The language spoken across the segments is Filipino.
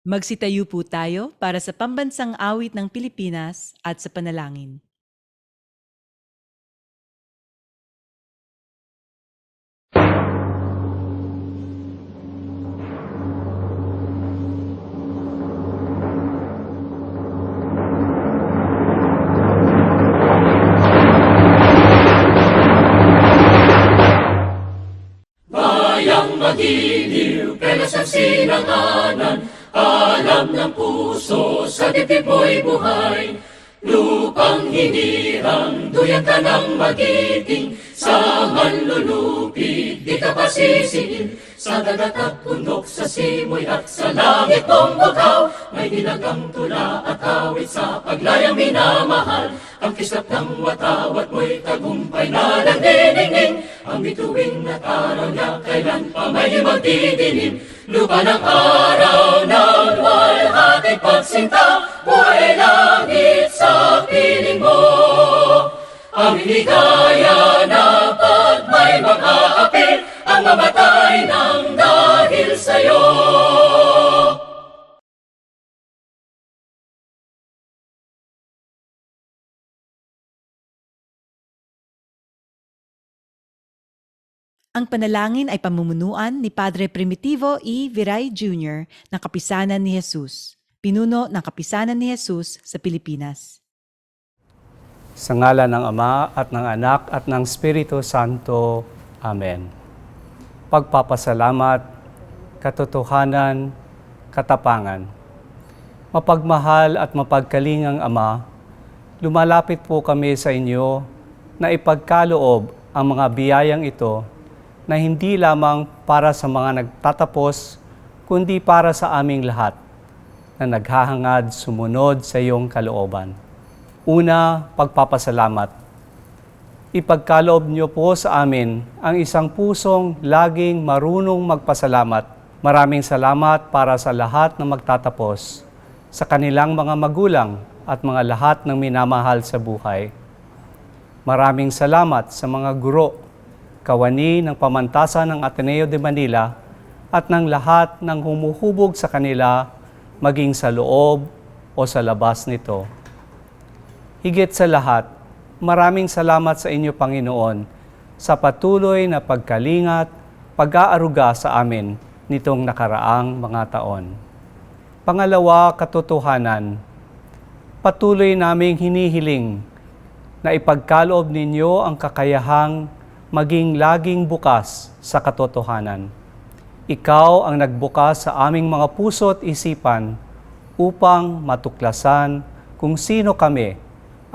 Magsitayo po tayo para sa pambansang awit ng Pilipinas at sa panalangin. Bayang magiliw, pelos ang sinanganan, alam ng puso, sa dibdib mo'y buhay. Lupang hinirang, duyan ka ng magiting, sa manlulupig, di ka pasisiin. Sa dagat at bundok, sa simoy at sa langit mong bukaw, may dinagang tula at awit sa paglayang minamahal. Ang kislap ng watawat mo'y tagumpay na nagdiningning, ang bituin at araw niya kailan pa may magdidilim. Lupa ng araw ng luwalhati pagsinta, buhay langit sa piling mo. Ang higaya na pag may mga api, ang mamatay ng dahil sa'yo. Ang panalangin ay pamumunuan ni Padre Primitivo E. Viray Jr. ng Kapisanan ni Jesus, pinuno ng Kapisanan ni Jesus sa Pilipinas. Sa ngalan ng Ama at ng Anak at ng Espiritu Santo. Amen. Pagpapasalamat, katotohanan, katapangan. Mapagmahal at mapagkalingang Ama, lumalapit po kami sa inyo na ipagkaloob ang mga biyayang ito na hindi lamang para sa mga nagtatapos, kundi para sa aming lahat na naghahangad sumunod sa iyong kalooban. Una, pagpapasalamat. Ipagkaloob niyo po sa amin ang isang pusong laging marunong magpasalamat. Maraming salamat para sa lahat na magtatapos, sa kanilang mga magulang at mga lahat ng minamahal sa buhay. Maraming salamat sa mga guro, kawani ng Pamantasang ng Ateneo de Manila at ng lahat ng humuhubog sa kanila maging sa loob o sa labas nito. Higit sa lahat, maraming salamat sa inyo, Panginoon, sa patuloy na pagkalingat, pag-aaruga sa amin nitong nakaraang mga taon. Pangalawa, katotohanan. Patuloy naming hinihiling na ipagkaloob ninyo ang kakayahang maging laging bukas sa katotohanan. Ikaw ang nagbukas sa aming mga puso at isipan upang matuklasan kung sino kami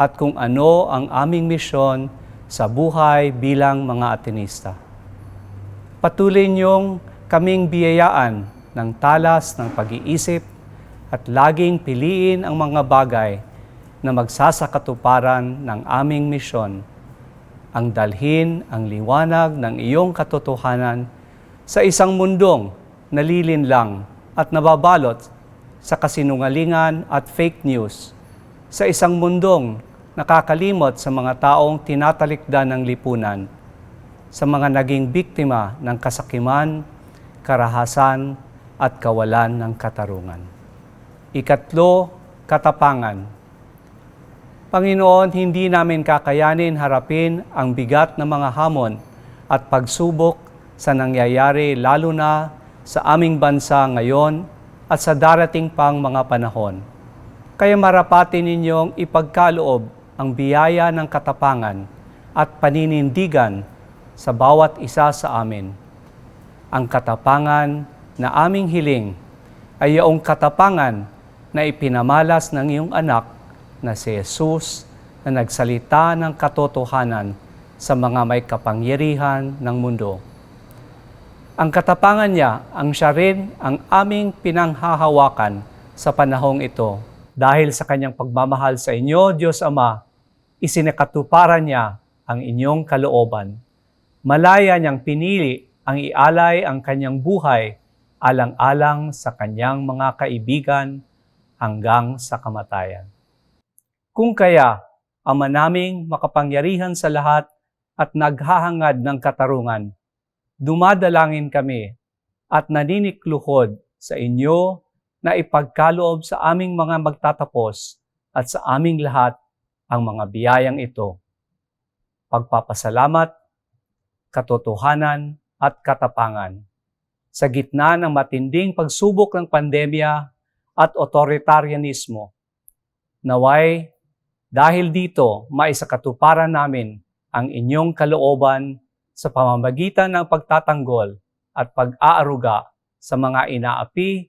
at kung ano ang aming misyon sa buhay bilang mga Atenista. Patuloy niyong kaming biyayaan ng talas ng pag-iisip at laging piliin ang mga bagay na magsasakatuparan ng aming misyon, ang dalhin ang liwanag ng iyong katotohanan sa isang mundong nalilinlang at nababalot sa kasinungalingan at fake news, sa isang mundong nakakalimot sa mga taong tinatalikdan ng lipunan, sa mga naging biktima ng kasakiman, karahasan at kawalan ng katarungan. Ikatlo, katapangan. Panginoon, hindi namin kakayanin harapin ang bigat ng mga hamon at pagsubok sa nangyayari lalo na sa aming bansa ngayon at sa darating pang mga panahon. Kaya marapati ninyong ipagkaloob ang biyaya ng katapangan at paninindigan sa bawat isa sa amin. Ang katapangan na aming hiling ay iyong katapangan na ipinamalas ng iyong anak na si Jesus na nagsalita ng katotohanan sa mga may kapangyarihan ng mundo. Ang katapangan niya ang siya rin ang aming pinanghahawakan sa panahong ito. Dahil sa kanyang pagmamahal sa inyo, Diyos Ama, isinakatuparan niya ang inyong kalooban. Malaya niyang pinili ang ialay ang kanyang buhay alang-alang sa kanyang mga kaibigan hanggang sa kamatayan. Kung kaya, Ama naming makapangyarihan sa lahat at naghahangad ng katarungan, dumadalangin kami at naninikluhod sa inyo na ipagkaloob sa aming mga magtatapos at sa aming lahat ang mga biyayang ito. Pagpapasalamat, katotohanan at katapangan. Sa gitna ng matinding pagsubok ng pandemya at otoritarianismo, naway dahil dito maisakatuparan namin ang inyong kalooban sa pamamagitan ng pagtatanggol at pag-aaruga sa mga inaapi,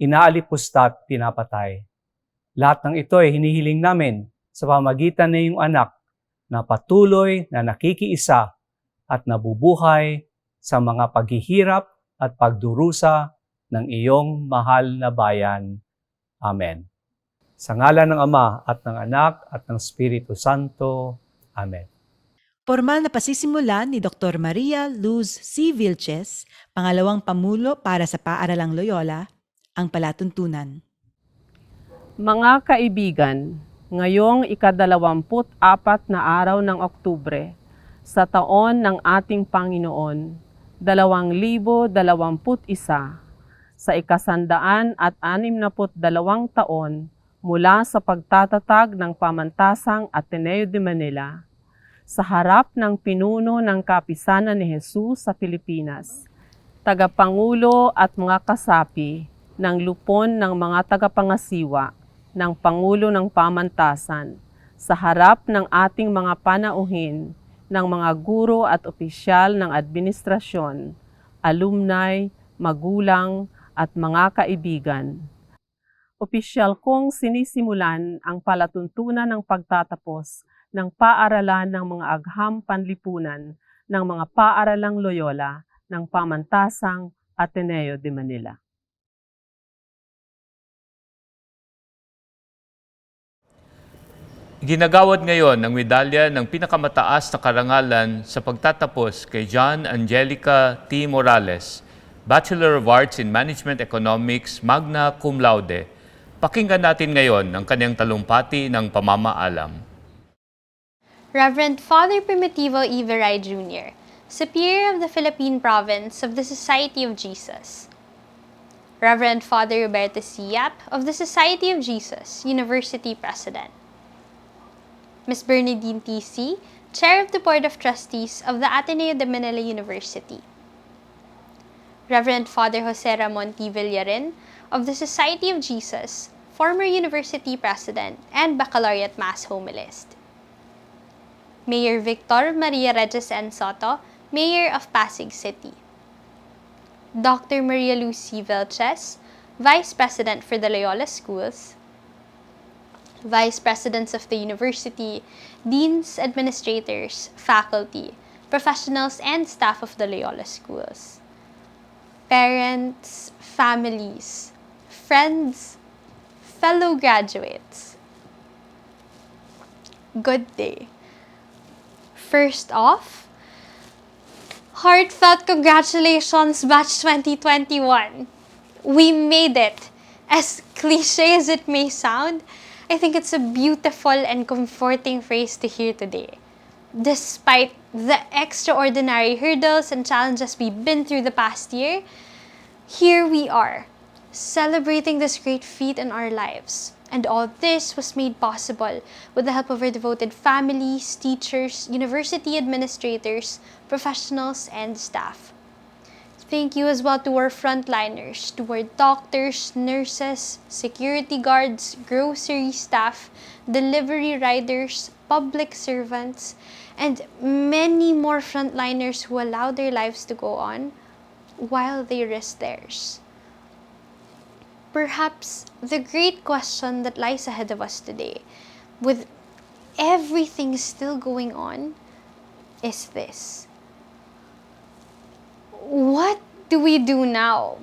inaalipusta at pinapatay. Lahat ng ito ay hinihiling namin sa pamamagitan ng iyong anak na patuloy na nakikiisa at nabubuhay sa mga paghihirap at pagdurusa ng iyong mahal na bayan. Amen. Sa ngalan ng Ama at ng Anak at ng Espiritu Santo. Amen. Formal na pasisimulan ni Dr. Maria Luz C. Vilches, pangalawang pamulo para sa Paaralang Loyola, ang Palatuntunan. Mga kaibigan, ngayong ika-24 na araw ng Oktubre, sa taon ng ating Panginoon, 2021, sa ika-162 taon mula sa pagtatatag ng Pamantasang Ateneo de Manila, sa harap ng pinuno ng kapisanan ni Jesus sa Pilipinas, tagapangulo at mga kasapi ng lupon ng mga tagapangasiwa ng Pangulo ng Pamantasan, sa harap ng ating mga panauhin, ng mga guro at opisyal ng administrasyon, alumni, magulang at mga kaibigan. Opisyal kong sinisimulan ang palatuntunan ng pagtatapos ng paaralan ng mga Agham Panlipunan ng mga Paaralang Loyola ng Pamantasang Ateneo de Manila. Ginagawad ngayon ang medalya ng pinakamataas na karangalan sa pagtatapos kay John Angelica T. Morales, Bachelor of Arts in Management Economics, magna cum laude. Pakinggan natin ngayon ang kanyang talumpati ng pamamaalam. Reverend Father Primitivo E. Viray Jr., Superior of the Philippine Province of the Society of Jesus. Reverend Father Roberto C. Yap of the Society of Jesus, University President. Ms. Bernadine T. C., Chair of the Board of Trustees of the Ateneo de Manila University. Reverend Father Jose Ramon T. Villarin of the Society of Jesus, former University President and Baccalaureate Mass Homilist. Mayor Victor Maria Regis N. Soto, Mayor of Pasig City. Dr. Maria Lucy Vilches, Vice President for the Loyola Schools. Vice Presidents of the University, Deans, Administrators, Faculty, Professionals, and staff of the Loyola Schools. Parents, families, friends, fellow graduates. Good day. First off, heartfelt congratulations, Batch 2021. We made it. As cliche as it may sound, I think it's a beautiful and comforting phrase to hear today. Despite the extraordinary hurdles and challenges we've been through the past year, here we are, celebrating this great feat in our lives. And all this was made possible with the help of our devoted families, teachers, university administrators, professionals, and staff. Thank you as well to our frontliners, to our doctors, nurses, security guards, grocery staff, delivery riders, public servants, and many more frontliners who allow their lives to go on while they risk theirs. Perhaps the great question that lies ahead of us today, with everything still going on, is this. What do we do now?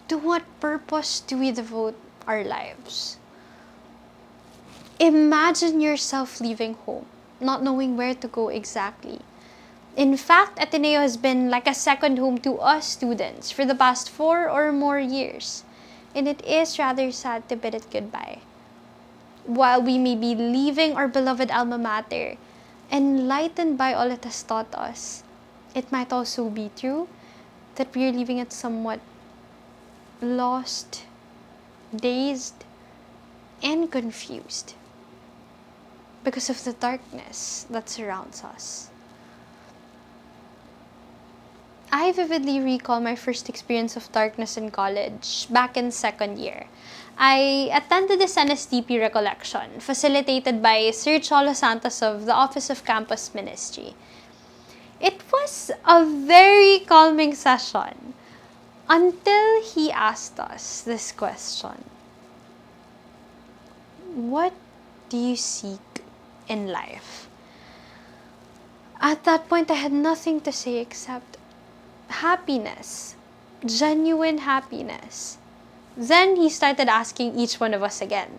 To what purpose do we devote our lives? Imagine yourself leaving home, not knowing where to go exactly. In fact, Ateneo has been like a second home to us students for the past 4 or more years. And it is rather sad to bid it goodbye. While we may be leaving our beloved alma mater, enlightened by all it has taught us, it might also be true that we are leaving it somewhat lost dazed, and confused because of the darkness that surrounds us. I vividly recall my first experience of darkness in college back in second year. I attended this NSDP recollection facilitated by Sir Cholo Santos of the Office of Campus Ministry. It was a very calming session until he asked us this question: what do you seek in life? At that point, I had nothing to say except happiness, genuine happiness. Then he started asking each one of us again,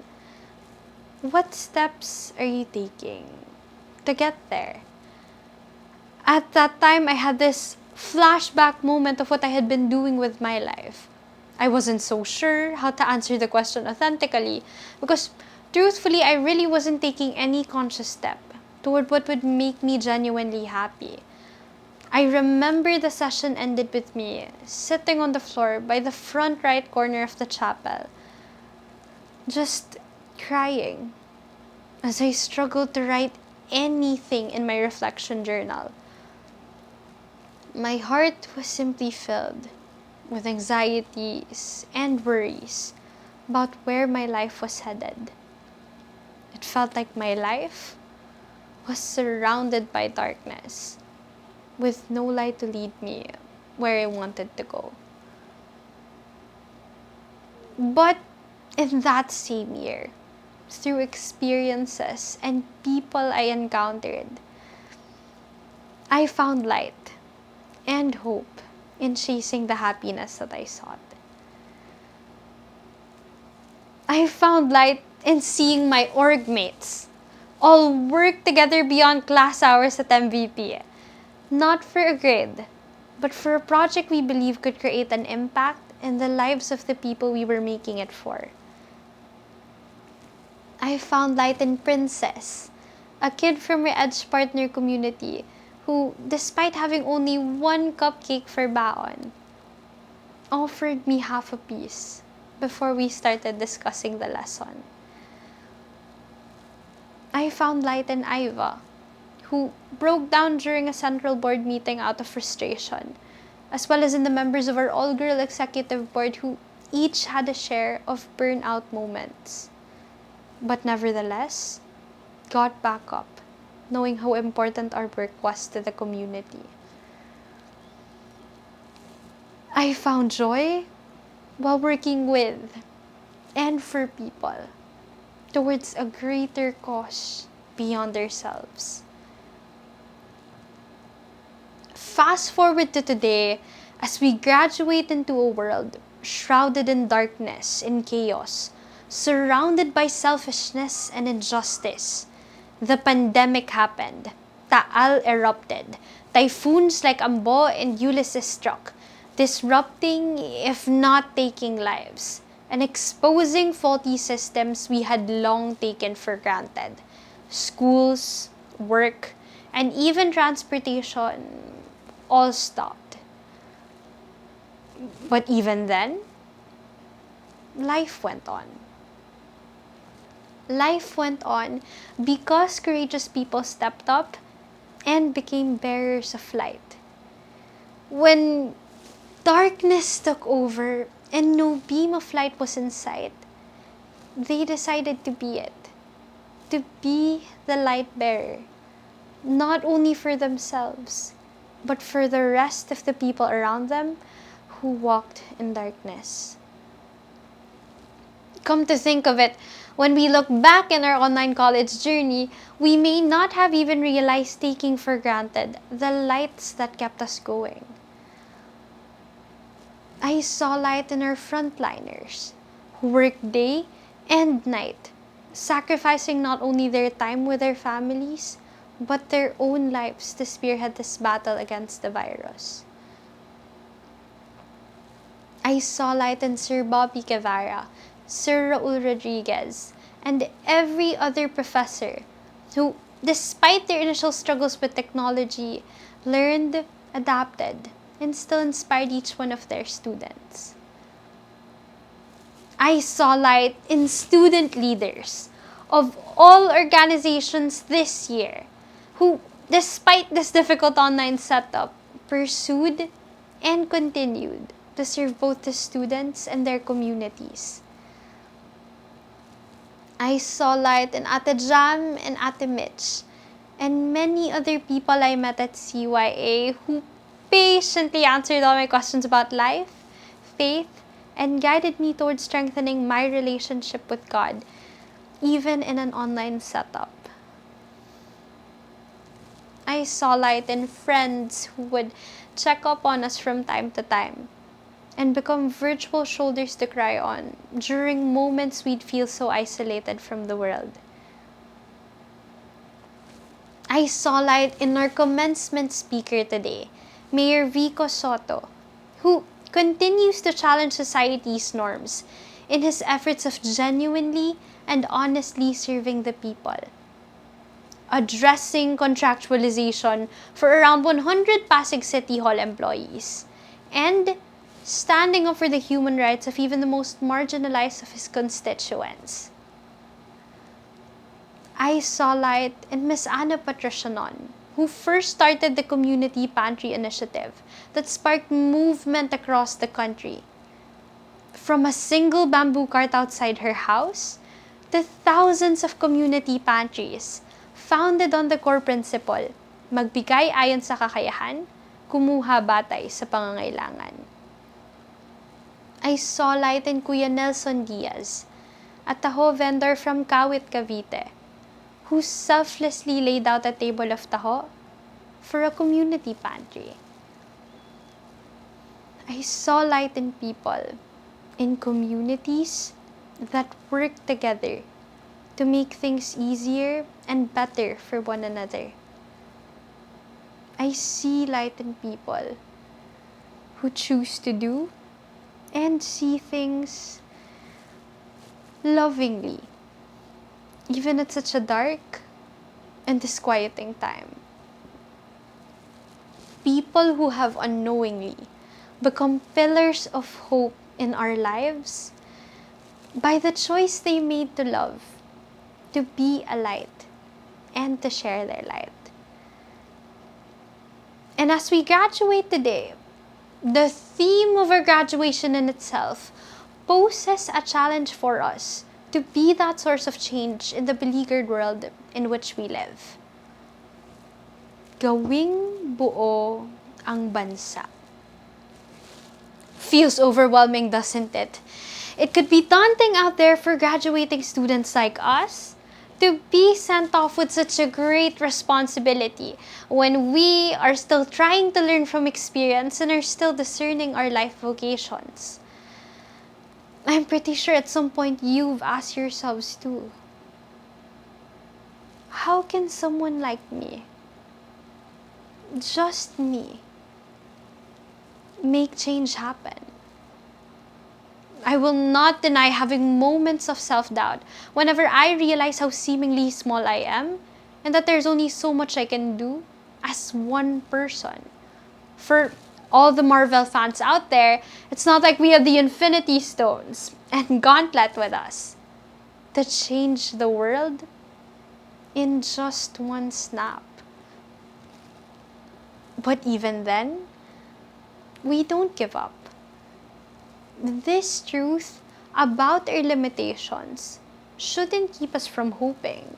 what steps are you taking to get there? At that time, I had this flashback moment of what I had been doing with my life. I wasn't so sure how to answer the question authentically because truthfully, I really wasn't taking any conscious step toward what would make me genuinely happy. I remember the session ended with me sitting on the floor by the front right corner of the chapel, just crying as I struggled to write anything in my reflection journal. My heart was simply filled with anxieties and worries about where my life was headed. It felt like my life was surrounded by darkness, with no light to lead me where I wanted to go. But in that same year, through experiences and people I encountered, I found light and hope in chasing the happiness that I sought. I found light in seeing my org mates all work together beyond class hours at MVP. Not for a grade, but for a project we believe could create an impact in the lives of the people we were making it for. I found light in Princess, a kid from my Edge Partner community who, despite having only one cupcake for baon, offered me half a piece before we started discussing the lesson. I found light in Iva, who broke down during a central board meeting out of frustration, as well as in the members of our all-girl executive board who each had a share of burnout moments, but nevertheless got back up, knowing how important our work was to the community. I found joy while working with and for people towards a greater cause beyond ourselves. Fast forward to today, as we graduate into a world shrouded in darkness and chaos, surrounded by selfishness and injustice. The pandemic happened. Taal erupted. Typhoons like Ambo and Ulysses struck, disrupting, if not taking lives, and exposing faulty systems we had long taken for granted. Schools, work, and even transportation all stopped. But even then, life went on. Life went on because courageous people stepped up and became bearers of light. When darkness took over and no beam of light was in sight, they decided to be it. To be the light bearer, not only for themselves, but for the rest of the people around them who walked in darkness. Come to think of it, when we look back in our online college journey, we may not have even realized taking for granted the lights that kept us going. I saw light in our frontliners who worked day and night, sacrificing not only their time with their families, but their own lives to spearhead this battle against the virus. I saw light in Sir Bobby Guevara, Sir Raul Rodriguez, and every other professor who, despite their initial struggles with technology, learned, adapted, and still inspired each one of their students. I saw light in student leaders of all organizations this year who, despite this difficult online setup, pursued and continued to serve both the students and their communities. I saw light in Ate Jam and Ate Mitch and many other people I met at CYA who patiently answered all my questions about life, faith, and guided me towards strengthening my relationship with God, even in an online setup. I saw light in friends who would check up on us from time to time and become virtual shoulders to cry on during moments we'd feel so isolated from the world. I saw light in our commencement speaker today, Mayor Vico Soto, who continues to challenge society's norms in his efforts of genuinely and honestly serving the people. Addressing contractualization for around 100 Pasig City Hall employees, and standing up for the human rights of even the most marginalized of his constituents. I saw light in Miss Ana Patricianon, who first started the Community Pantry Initiative that sparked movement across the country. From a single bamboo cart outside her house to thousands of community pantries founded on the core principle, magbigay ayon sa kakayahan, kumuha batay sa pangangailangan. I saw light in Kuya Nelson Diaz, a taho vendor from Kawit, Cavite, who selflessly laid out a table of taho for a community pantry. I saw light in people, in communities that work together to make things easier and better for one another. I see light in people who choose to do and see things lovingly, even at such a dark and disquieting time. People who have unknowingly become pillars of hope in our lives by the choice they made to love, to be a light, and to share their light. And as we graduate today, the theme of our graduation in itself poses a challenge for us to be that source of change in the beleaguered world in which we live. Gawing buo ang bansa. Feels overwhelming, doesn't it? It could be daunting out there for graduating students like us to be sent off with such a great responsibility when we are still trying to learn from experience and are still discerning our life vocations. I'm pretty sure at some point you've asked yourselves too, how can someone like me, just me, make change happen? I will not deny having moments of self-doubt whenever I realize how seemingly small I am and that there's only so much I can do as one person. For all the Marvel fans out there, it's not like we have the Infinity Stones and Gauntlet with us to change the world in just one snap. But even then, we don't give up. This truth about our limitations shouldn't keep us from hoping.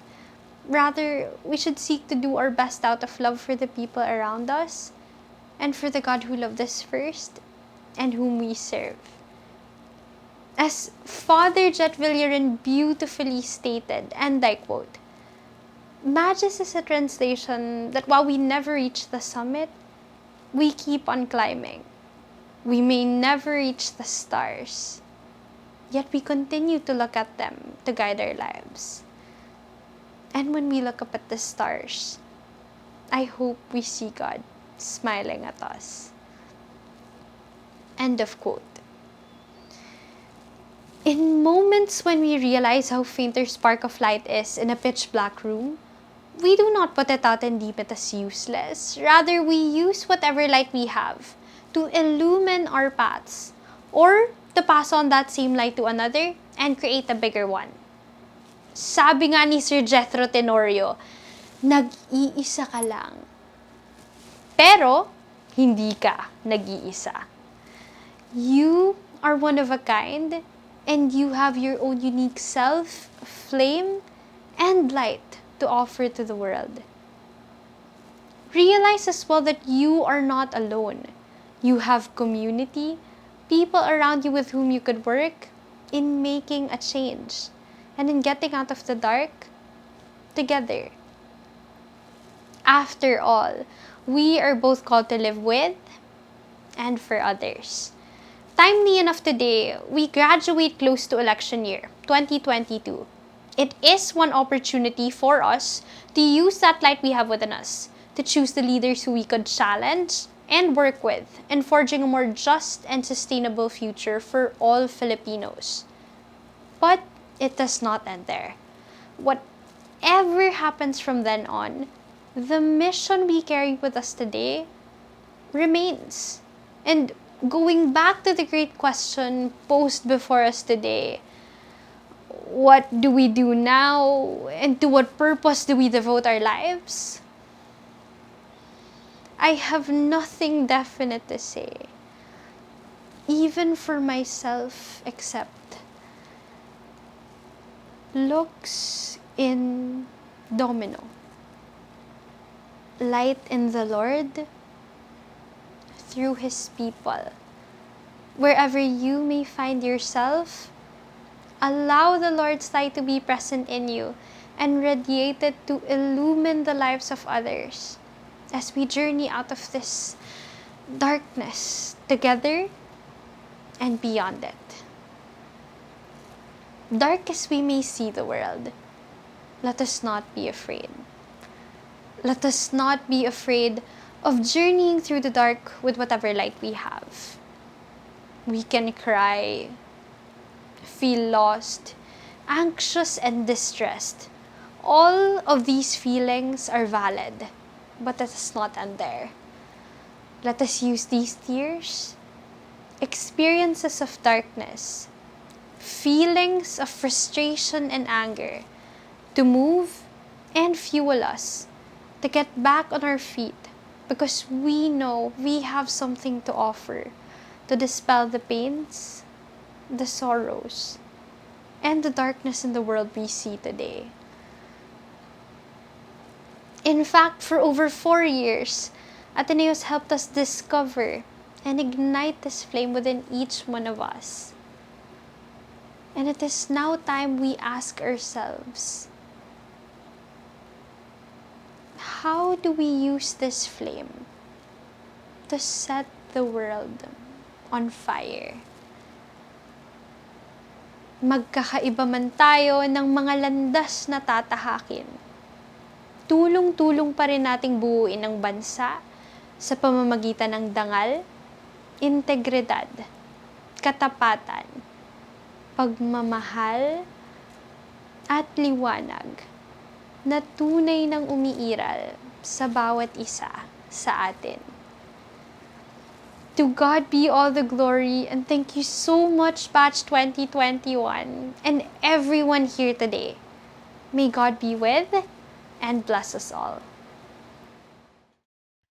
Rather, we should seek to do our best out of love for the people around us and for the God who loved us first and whom we serve. As Father Jet Villarin beautifully stated, and I quote, "Magis is a translation that while we never reach the summit, we keep on climbing. We may never reach the stars, yet we continue to look at them to guide our lives. And when we look up at the stars, I hope we see God smiling at us." End of quote. In moments when we realize how faint our spark of light is in a pitch black room, we do not put it out and deem it as useless. Rather, we use whatever light we have to illumine our paths or to pass on that same light to another and create a bigger one. Sabi nga ni Sir Jethro Tenorio, nag-iisa ka lang. Pero, hindi ka nag-iisa. You are one of a kind, and you have your own unique self, flame, and light to offer to the world. Realize as well that you are not alone. You have community, people around you with whom you could work in making a change and in getting out of the dark together. After all, we are both called to live with and for others. Timely enough today, we graduate close to election year, 2022. It is one opportunity for us to use that light we have within us to choose the leaders who we could challenge and work with in forging a more just and sustainable future for all Filipinos. But it does not end there. Whatever happens from then on, the mission we carry with us today remains. And going back to the great question posed before us today, what do we do now and to what purpose do we devote our lives? I have nothing definite to say, even for myself, except looks in domino. Light in the Lord through His people. Wherever you may find yourself, allow the Lord's light to be present in you and radiate it to illumine the lives of others as we journey out of this darkness together and beyond it. Dark as we may see the world, let us not be afraid. Let us not be afraid of journeying through the dark with whatever light we have. We can cry, feel lost, anxious, and distressed. All of these feelings are valid, but let us not end there. Let us use these tears, experiences of darkness, feelings of frustration and anger, to move and fuel us to get back on our feet, because we know we have something to offer to dispel the pains, the sorrows, and the darkness in the world we see today. In fact, for over 4 years, Ateneo has helped us discover and ignite this flame within each one of us. And it is now time we ask ourselves, how do we use this flame to set the world on fire? Magkakaiba man tayo ng mga landas na tatahakin, tulong-tulong pa rin nating buuin ang bansa sa pamamagitan ng dangal, integridad, katapatan, pagmamahal, at liwanag na tunay ng umiiral sa bawat isa sa atin. To God be all the glory, and thank you so much, Batch 2021, and everyone here today. May God be with and bless us all.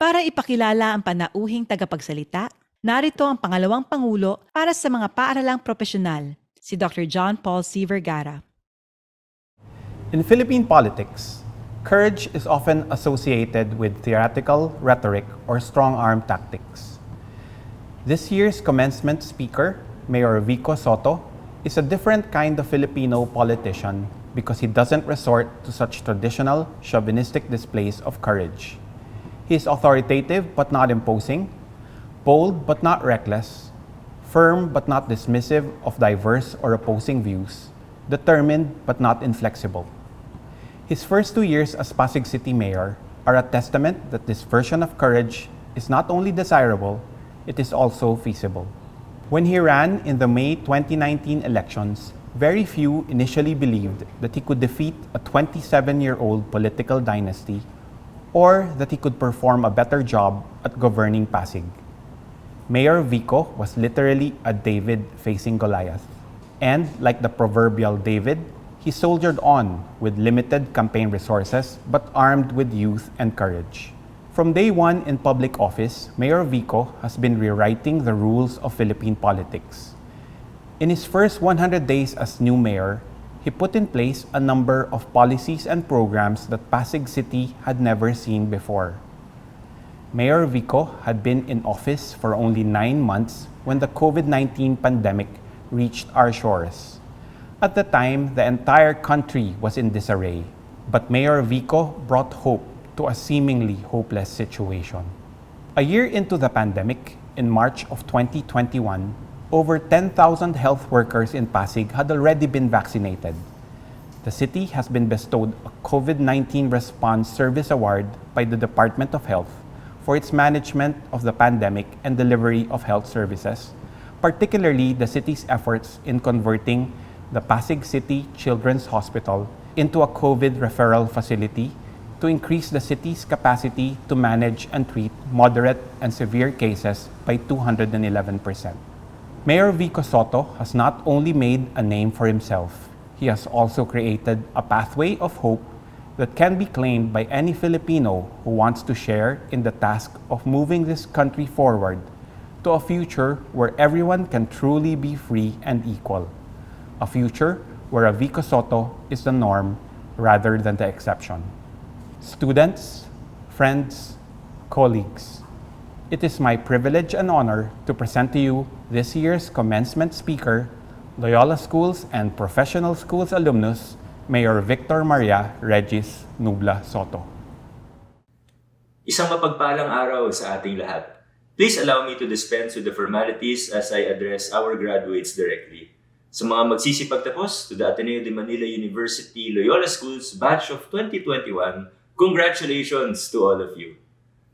Para ipakilala ang panauhing tagapagsalita, narito ang pangalawang pangulo para sa mga paaralang profesional, si Dr. John Paul C. Vergara. In Philippine politics, courage is often associated with theatrical rhetoric or strong-arm tactics. This year's commencement speaker, Mayor Vico Soto, is a different kind of Filipino politician because he doesn't resort to such traditional chauvinistic displays of courage. He is authoritative but not imposing, bold but not reckless, firm but not dismissive of diverse or opposing views, determined but not inflexible. His first 2 years as Pasig City Mayor are a testament that this version of courage is not only desirable, it is also feasible. When he ran in the May 2019 elections, very few initially believed that he could defeat a 27-year-old political dynasty or that he could perform a better job at governing Pasig. Mayor Vico was literally a David facing Goliath. And like the proverbial David, he soldiered on with limited campaign resources but armed with youth and courage. From day one in public office, Mayor Vico has been rewriting the rules of Philippine politics. In his first 100 days as new mayor, he put in place a number of policies and programs that Pasig City had never seen before. Mayor Vico had been in office for only 9 months when the COVID-19 pandemic reached our shores. At the time, the entire country was in disarray, but Mayor Vico brought hope to a seemingly hopeless situation. A year into the pandemic, in March of 2021, over 10,000 health workers in Pasig had already been vaccinated. The city has been bestowed a COVID-19 Response Service Award by the Department of Health for its management of the pandemic and delivery of health services, particularly the city's efforts in converting the Pasig City Children's Hospital into a COVID referral facility to increase the city's capacity to manage and treat moderate and severe cases by 211%. Mayor Vico Soto has not only made a name for himself, he has also created a pathway of hope that can be claimed by any Filipino who wants to share in the task of moving this country forward to a future where everyone can truly be free and equal. A future where a Vico Soto is the norm rather than the exception. Students, friends, colleagues, it is my privilege and honor to present to you this year's commencement speaker, Loyola Schools and Professional Schools alumnus, Mayor Victor Maria Regis Nubla Soto. Isang mapagpalang araw sa ating lahat. Please allow me to dispense with the formalities as I address our graduates directly. Sa mga magsisipagtapos to the Ateneo de Manila University Loyola Schools Batch of 2021, congratulations to all of you.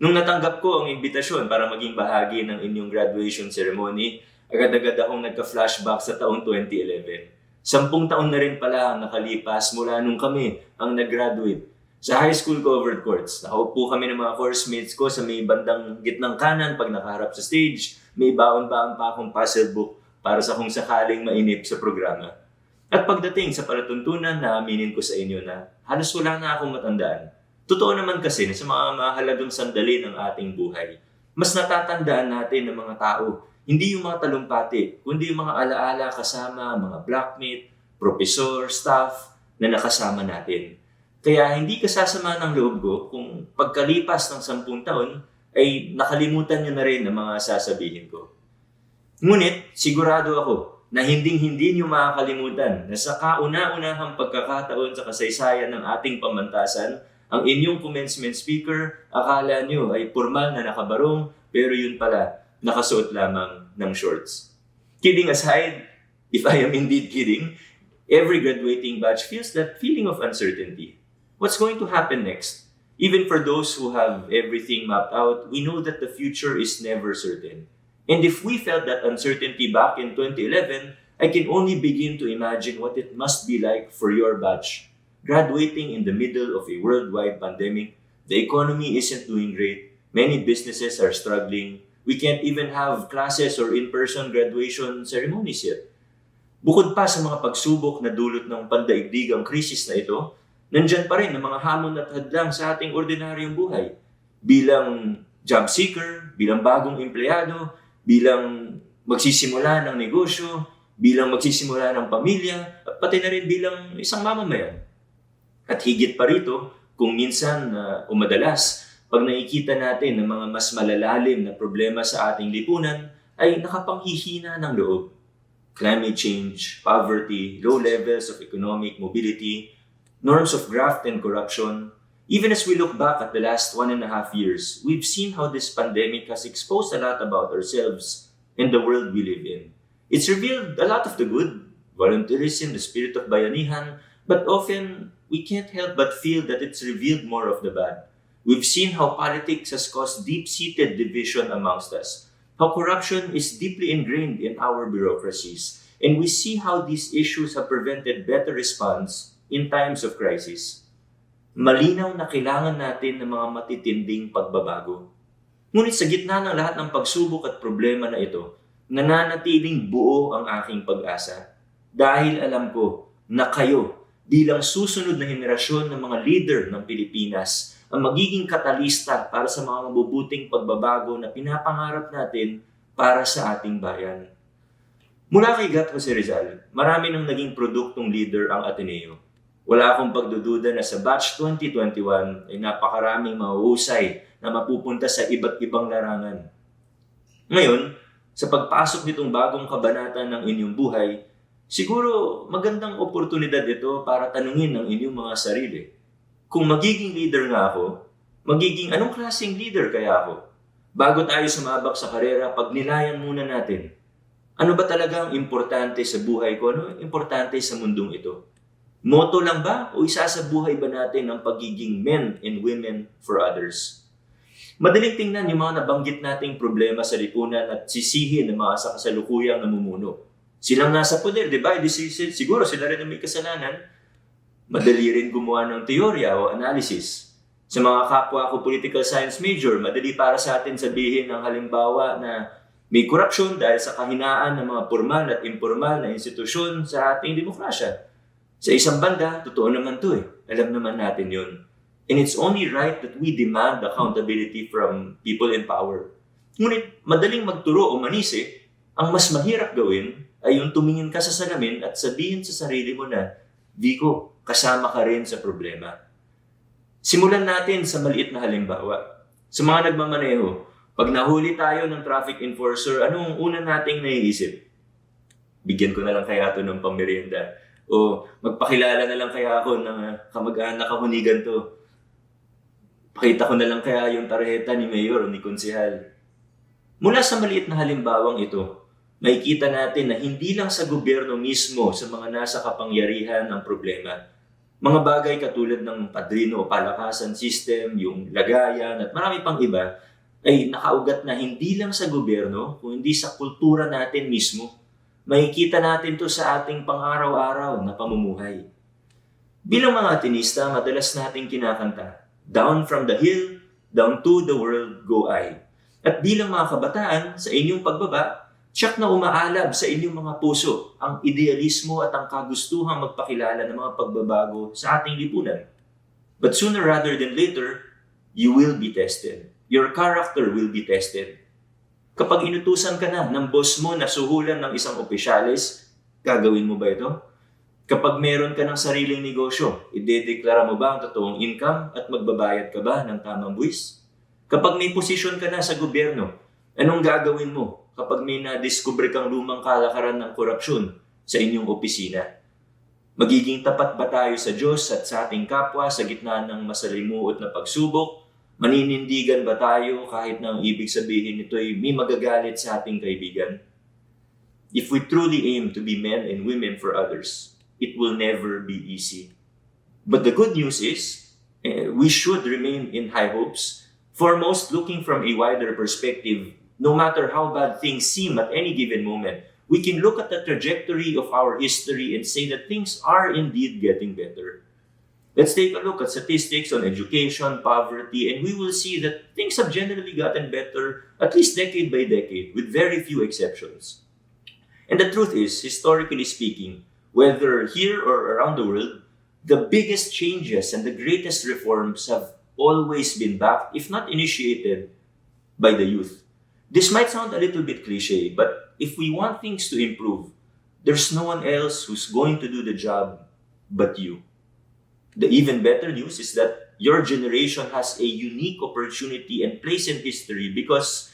Nung natanggap ko ang imbitasyon para maging bahagi ng inyong graduation ceremony, agad-agad akong nagka-flashback sa taong 2011. 10 taon na rin pala ang nakalipas mula nung kami ang nag-graduate. Sa high school covered courts, nakaupo kami ng mga course mates ko sa may bandang gitnang kanan pag nakaharap sa stage. May baon-baon pa akong puzzle book para sa kung sakaling mainip sa programa. At pagdating sa Palatuntunan, naaminin ko sa inyo na halos wala na akong matandaan. Totoo naman kasi na sa mga mahalagang sandali ng ating buhay, mas natatandaan natin ng mga tao, hindi yung mga talumpati, kundi yung mga alaala kasama, mga blockmate, professor, staff na nakasama natin. Kaya hindi kasasama ng loob ko kung pagkalipas ng 10 taon ay nakalimutan nyo na rin ang mga sasabihin ko. Ngunit sigurado ako na hindi nyo makakalimutan na sa kauna-unahang pagkakataon sa kasaysayan ng ating pamantasan, ang inyong commencement speaker, akala nyo ay formal na nakabarong, pero yun pala, nakasuot lamang ng shorts. Kidding aside, if I am indeed kidding, every graduating batch feels that feeling of uncertainty. What's going to happen next? Even for those who have everything mapped out, we know that the future is never certain. And if we felt that uncertainty back in 2011, I can only begin to imagine what it must be like for your batch. Graduating in the middle of a worldwide pandemic, the economy isn't doing great, many businesses are struggling, we can't even have classes or in-person graduation ceremonies yet. Bukod pa sa mga pagsubok na dulot ng pandaigdigang krisis na ito, nandyan pa rin ang mga hamon at hadlang sa ating ordinaryong buhay. Bilang job seeker, bilang bagong empleyado, bilang magsisimula ng negosyo, bilang magsisimula ng pamilya, at pati na rin bilang isang mamamayan. At higit pa rito, kung minsan o madalas, pag nakikita natin ng mga mas malalalim na problema sa ating lipunan, ay nakapanghihina ng loob. Climate change, poverty, low levels of economic mobility, norms of graft and corruption. Even as we look back at the last 1.5 years, we've seen how this pandemic has exposed a lot about ourselves and the world we live in. It's revealed a lot of the good, volunteerism, the spirit of bayanihan, but often we can't help but feel that it's revealed more of the bad. We've seen how politics has caused deep-seated division amongst us, how corruption is deeply ingrained in our bureaucracies, and we see how these issues have prevented better response in times of crisis. Malinaw na kailangan natin ng mga matitinding pagbabago. Ngunit sa gitna ng lahat ng pagsubok at problema na ito, nananatiling buo ang aking pag-asa. Dahil alam ko na kayo, bilang susunod na henerasyon ng mga leader ng Pilipinas, ang magiging katalista para sa mga mabubuting pagbabago na pinapangarap natin para sa ating bayan. Mula kay Gat Jose Rizal, marami nang naging produktong leader ang Ateneo. Wala akong pagdududa na sa batch 2021 ay napakaraming mahuhusay na mapupunta sa iba't ibang larangan. Ngayon, sa pagpasok nitong bagong kabanata ng inyong buhay, siguro magandang oportunidad ito para tanungin ang inyong mga sarili. Kung magiging leader nga ako, anong klaseng leader kaya ako? Bago tayo sumabak sa karera, pagnilayan muna natin. Ano ba talaga ang importante sa buhay ko? Ano ang importante sa mundong ito? Motto lang ba o isasabuhay ba natin ang pagiging men and women for others? Madaling tingnan yung mga nabanggit nating problema sa lipunan at sisihin ng mga sa kasalukuyang namumuno. Silang nasa poder, di ba? Siguro sila rin ang may kasalanan. Madali rin gumawa ng teorya o analysis. Sa mga kapwa ko political science major, madali para sa atin sabihin ng halimbawa na may korupsyon dahil sa kahinaan ng mga formal at informal na institusyon sa ating demokrasya. Sa isang banda, totoo naman to eh. Alam naman natin yun. And it's only right that we demand accountability from people in power. Ngunit madaling magturo o manisi, ang mas mahirap gawin ay yung tumingin ka sa salamin at sabihin sa sarili mo na, Vico, kasama ka rin sa problema. Simulan natin sa maliit na halimbawa. Sa mga nagmamaneho, pag nahuli tayo ng traffic enforcer, anong una nating naiisip? Bigyan ko na lang kaya ito ng pangmerienda. O magpakilala na lang kaya ako ng kamag-anak kahunigan to. Pakita ko na lang kaya yung tarjeta ni Mayor o ni Konsehal. Mula sa maliit na halimbawang ito, makikita natin na hindi lang sa gobyerno mismo sa mga nasa kapangyarihan ang problema. Mga bagay katulad ng padrino o palakasan system, yung lagayan at marami pang iba, ay nakaugat na hindi lang sa gobyerno, kundi sa kultura natin mismo. Makikita natin to sa ating pang-araw-araw na pamumuhay. Bilang mga Atenista, madalas nating kinakanta, down from the hill, down to the world go I. At bilang mga kabataan, sa inyong pagbaba, tiyak na umaalab sa inyong mga puso ang idealismo at ang kagustuhang magpakilala ng mga pagbabago sa ating lipunan. But sooner rather than later, you will be tested. Your character will be tested. Kapag inutusan ka na ng boss mo na suhulan ng isang opisyalis, gagawin mo ba ito? Kapag meron ka ng sariling negosyo, idedeklara mo ba ang totoong income at magbabayad ka ba ng tamang buwis? Kapag may posisyon ka na sa gobyerno, anong gagawin mo kapag may nadiskubre kang lumang kalakaran ng korupsyon sa inyong opisina? Magiging tapat ba tayo sa Diyos at sa ating kapwa sa gitna ng masalimuot na pagsubok? Maninindigan ba tayo kahit na ang ibig sabihin nito ay may magagalit sa ating kaibigan? If we truly aim to be men and women for others, it will never be easy. But the good news is, we should remain in high hopes, foremost looking from a wider perspective. No matter how bad things seem at any given moment, we can look at the trajectory of our history and say that things are indeed getting better. Let's take a look at statistics on education, poverty, and we will see that things have generally gotten better, at least decade by decade, with very few exceptions. And the truth is, historically speaking, whether here or around the world, the biggest changes and the greatest reforms have always been backed, if not initiated, by the youth. This might sound a little bit cliche, but if we want things to improve, there's no one else who's going to do the job but you. The even better news is that your generation has a unique opportunity and place in history because,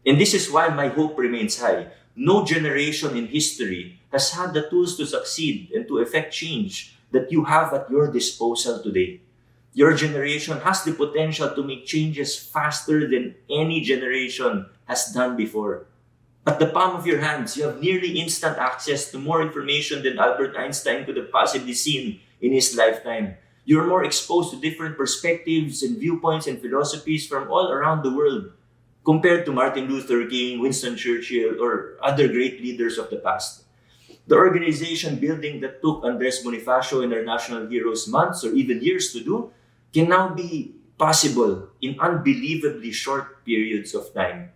and this is why my hope remains high, no generation in history has had the tools to succeed and to effect change that you have at your disposal today. Your generation has the potential to make changes faster than any generation has done before. At the palm of your hands, you have nearly instant access to more information than Albert Einstein could have possibly seen in his lifetime. You're more exposed to different perspectives and viewpoints and philosophies from all around the world compared to Martin Luther King, Winston Churchill, or other great leaders of the past. The organization building that took Andres Bonifacio and our national heroes months or even years to do can now be possible in unbelievably short periods of time.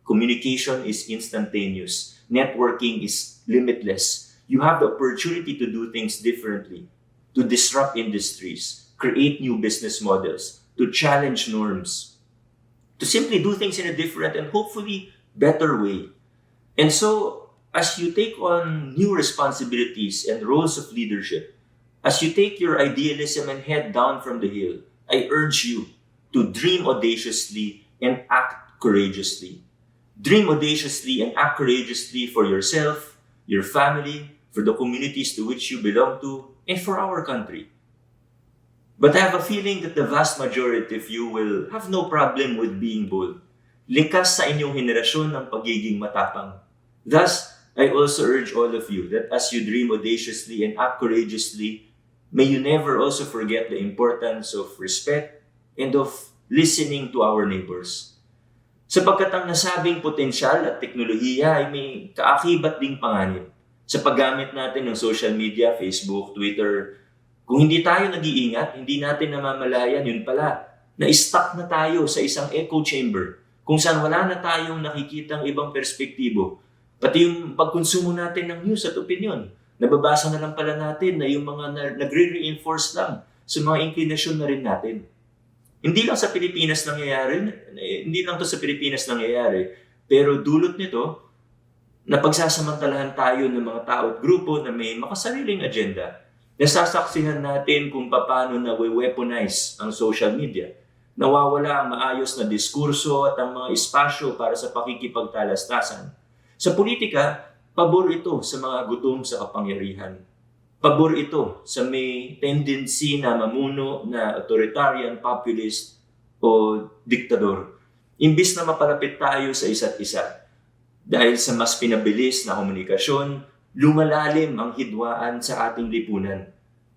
Communication is instantaneous. Networking is limitless. You have the opportunity to do things differently, to disrupt industries, create new business models, to challenge norms, to simply do things in a different and hopefully better way. And so, as you take on new responsibilities and roles of leadership, as you take your idealism and head down from the hill, I urge you to dream audaciously and act courageously. Dream audaciously and act courageously for yourself, your family, for the communities to which you belong to, and for our country. But I have a feeling that the vast majority of you will have no problem with being bold. Likas sa inyong henerasyon ng pagiging matapang. Thus, I also urge all of you that as you dream audaciously and act courageously, may you never also forget the importance of respect and of listening to our neighbors. Sapagkat ang nasabing potensyal at teknolohiya ay may kaakibat ding panganib. Sa paggamit natin ng social media, Facebook, Twitter, kung hindi tayo nag-iingat, hindi natin namamalayan, yun pala, na-stuck na tayo sa isang echo chamber kung saan wala na tayong nakikitang ibang perspektibo. Pati yung pagkonsumo natin ng news at opinion, nababasa na lang pala natin na yung mga nagre-reinforce lang sa mga inclination na rin natin. Hindi lang to sa Pilipinas nangyayari, pero dulot nito, napagsasamantalahan tayo ng mga tao at grupo na may makasariling agenda. Nasasaksihan natin kung paano na-weaponize ang social media. Nawawala ang maayos na diskurso at ang mga espasyo para sa pakikipagtalastasan. Sa politika, pabor ito sa mga gutom sa kapangyarihan. Pabor ito sa may tendency na mamuno na authoritarian, populist o diktador. Imbis na mapalapit tayo sa isa't isa. Dahil sa mas pinabilis na komunikasyon, lumalalim ang hidwaan sa ating lipunan.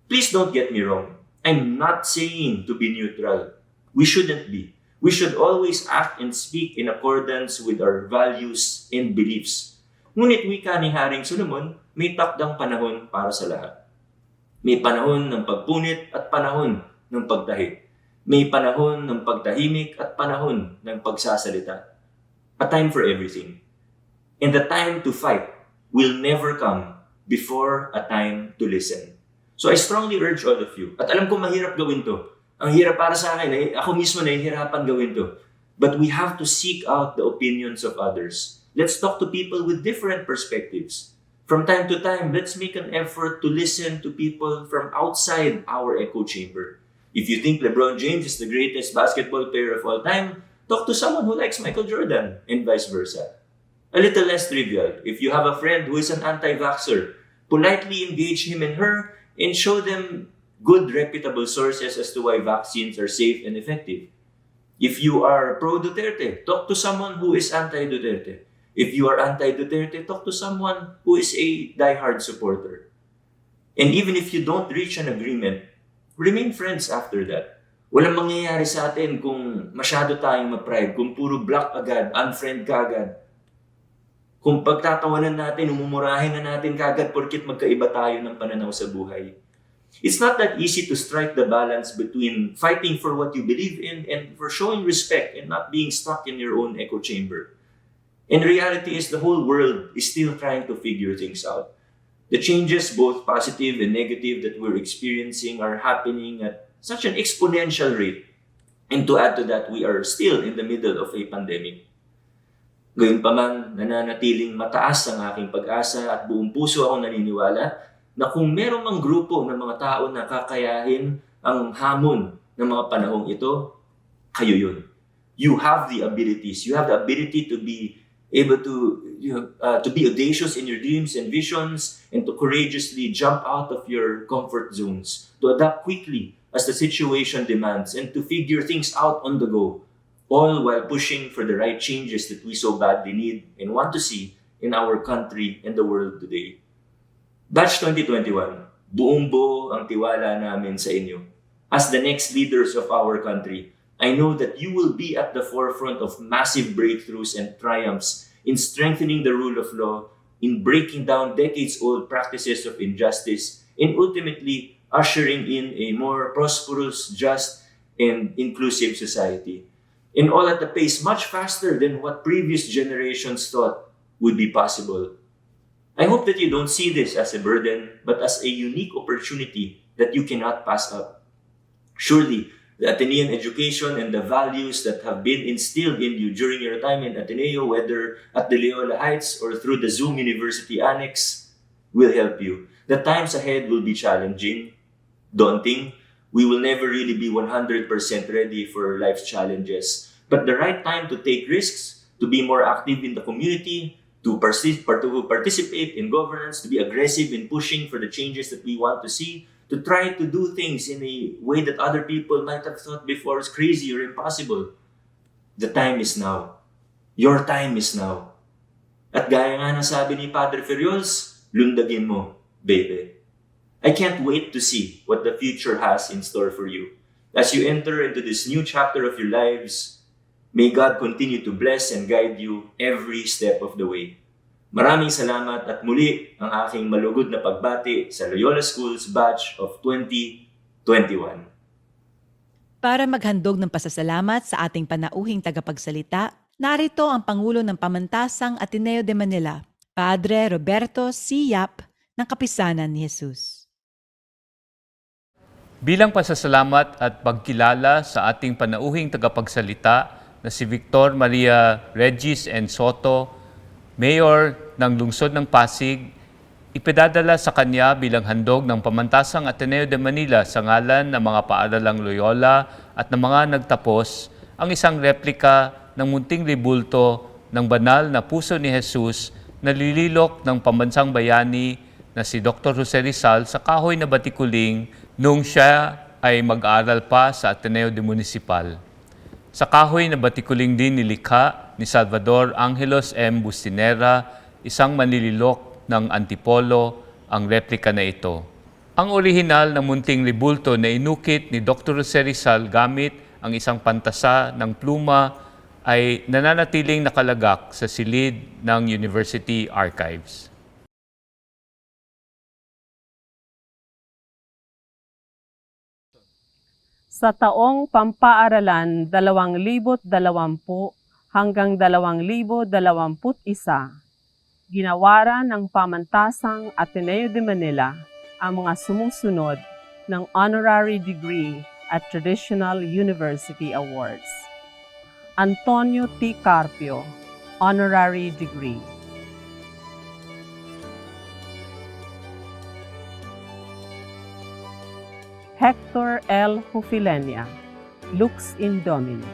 Please don't get me wrong. I'm not saying to be neutral. We shouldn't be. We should always act and speak in accordance with our values and beliefs. Ngunit wika ni Haring Solomon, may takdang panahon para sa lahat. May panahon ng pagpunit at panahon ng pagtahi. May panahon ng pagtahimik at panahon ng pagsasalita. A time for everything. And the time to fight will never come before a time to listen. So I strongly urge all of you, at alam ko mahirap gawin to. Ang hirap para sa akin, ako mismo nahihirapan gawin to. But we have to seek out the opinions of others. Let's talk to people with different perspectives. From time to time, let's make an effort to listen to people from outside our echo chamber. If you think LeBron James is the greatest basketball player of all time, talk to someone who likes Michael Jordan, and vice versa. A little less trivial, if you have a friend who is an anti-vaxxer, politely engage him and her and show them good reputable sources as to why vaccines are safe and effective. If you are pro-Duterte, talk to someone who is anti-Duterte. If you are anti-Duterte, talk to someone who is a diehard supporter. And even if you don't reach an agreement, remain friends after that. Walang mangyayari sa atin kung masyado tayong ma-pride, kung puro block agad, unfriend ka agad. Kung pagtatawanan natin, umumurahin na natin kagad porkit magkaiba tayo ng pananaw sa buhay. It's not that easy to strike the balance between fighting for what you believe in and for showing respect and not being stuck in your own echo chamber. And reality is the whole world is still trying to figure things out. The changes, both positive and negative, that we're experiencing are happening at such an exponential rate. And to add to that, we are still in the middle of a pandemic. Gayunpaman, nananatiling mataas ang aking pag-asa at buong puso akong naniniwala na kung meron mang grupo ng mga tao na kakayahin ang hamon ng mga panahong ito, kayo yun. You have the abilities. You have the ability to be able to be audacious in your dreams and visions and to courageously jump out of your comfort zones, to adapt quickly as the situation demands and to figure things out on the go, all while pushing for the right changes that we so badly need and want to see in our country and the world today. Batch 2021, buong buo ang tiwala namin sa inyo. As the next leaders of our country, I know that you will be at the forefront of massive breakthroughs and triumphs in strengthening the rule of law, in breaking down decades-old practices of injustice, and ultimately ushering in a more prosperous, just, and inclusive society. And all at a pace much faster than what previous generations thought would be possible. I hope that you don't see this as a burden, but as a unique opportunity that you cannot pass up. Surely, the Atenean education and the values that have been instilled in you during your time in Ateneo, whether at the Loyola Heights or through the Zoom University Annex, will help you. The times ahead will be challenging, daunting. We will never really be 100% ready for life's challenges. But the right time to take risks, to be more active in the community, to participate in governance, to be aggressive in pushing for the changes that we want to see, to try to do things in a way that other people might have thought before is crazy or impossible. The time is now. Your time is now. At gaya nga ng sabi ni Padre Ferriols, lundagin mo, baby. I can't wait to see what the future has in store for you. As you enter into this new chapter of your lives, may God continue to bless and guide you every step of the way. Maraming salamat at muli ang aking malugod na pagbati sa Loyola Schools Batch of 2021. Para maghandog ng pasasalamat sa ating panauhing tagapagsalita, narito ang Pangulo ng Pamantasang Ateneo de Manila, Padre Roberto C. Yap ng Kapisanan ni Jesus. Bilang pasasalamat at pagkilala sa ating panauhing tagapagsalita na si Victor Maria Regis N. Soto, Mayor ng Lungsod ng Pasig, ipinadala sa kanya bilang handog ng Pamantasang Ateneo de Manila sa ngalan ng mga Paaralang Loyola at ng mga nagtapos ang isang replika ng munting ribulto ng banal na puso ni Jesus na lililok ng pambansang bayani na si Dr. Jose Rizal sa kahoy na batikuling nung siya ay mag-aaral pa sa Ateneo de Municipal. Sa kahoy na batikuling din nilikha ni Salvador Angelos M. Bustinera, isang manlililok ng Antipolo, ang replika na ito. Ang orihinal na munting ribulto na inukit ni Dr. Jose Rizal gamit ang isang pantasa ng pluma ay nananatiling nakalagak sa silid ng University Archives. Sa taong Pampaaralan 2020 hanggang 2021, ginawaran ng Pamantasang Ateneo de Manila ang mga sumusunod ng honorary degree at Traditional University Awards. Antonio T. Carpio, honorary degree. Hector L. Hufilenia, Lux in Domino.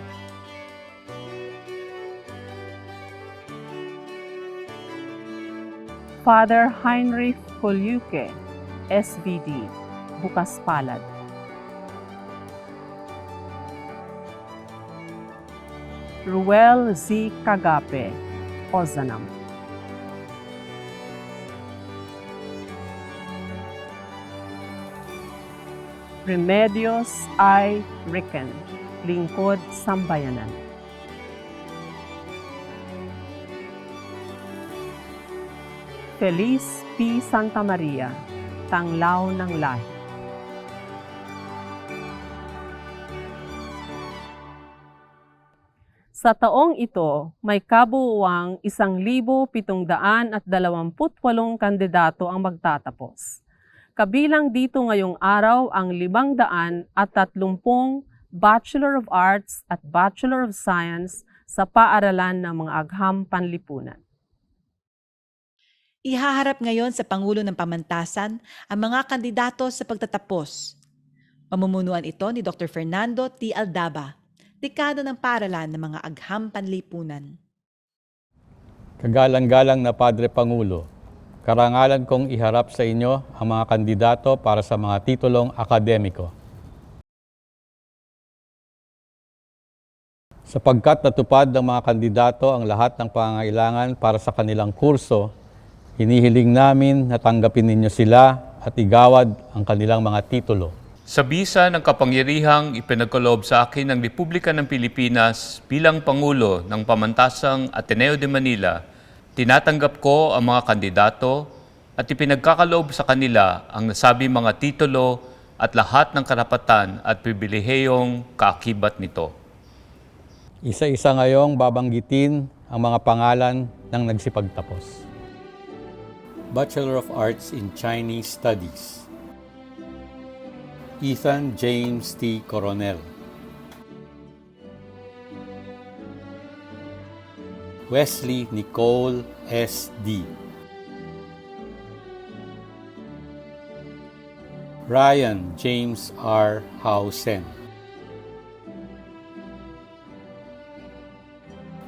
Father Heinrich Kolyuke, SVD, Bukas Palad. Ruel Z. Cagape, Ozanam. Remedios I. Ricken, Lingkod Sambayanan. Feliz P. Santa Maria, Tanglaw ng Lahi. Sa taong ito, may kabuuang 1,728 kandidato ang magtatapos. Kabilang dito ngayong araw ang 530 Bachelor of Arts at Bachelor of Science sa paaralan ng mga Agham Panlipunan. Ihaharap ngayon sa Pangulo ng Pamantasan ang mga kandidato sa pagtatapos. Pamumunuan ito ni Dr. Fernando T. Aldaba, dekano ng Paaralan ng mga Agham Panlipunan. Kagalang-galang na Padre Pangulo, karangalan kong iharap sa inyo ang mga kandidato para sa mga titulong akademiko. Sapagkat natupad ng mga kandidato ang lahat ng pangangailangan para sa kanilang kurso, hinihiling namin na tanggapin ninyo sila at igawad ang kanilang mga titulo. Sa bisa ng kapangyarihang ipinagkaloob sa akin ng Republika ng Pilipinas bilang Pangulo ng Pamantasang Ateneo de Manila, tinatanggap ko ang mga kandidato at ipinagkakaloob sa kanila ang nasabi mga titulo at lahat ng karapatan at pribilehiyong kaakibat nito. Isa-isa ngayong babanggitin ang mga pangalan ng nagsipagtapos. Bachelor of Arts in Chinese Studies, Ethan James T. Coronel. Wesley Nicole S.D. Ryan James R. Hausen.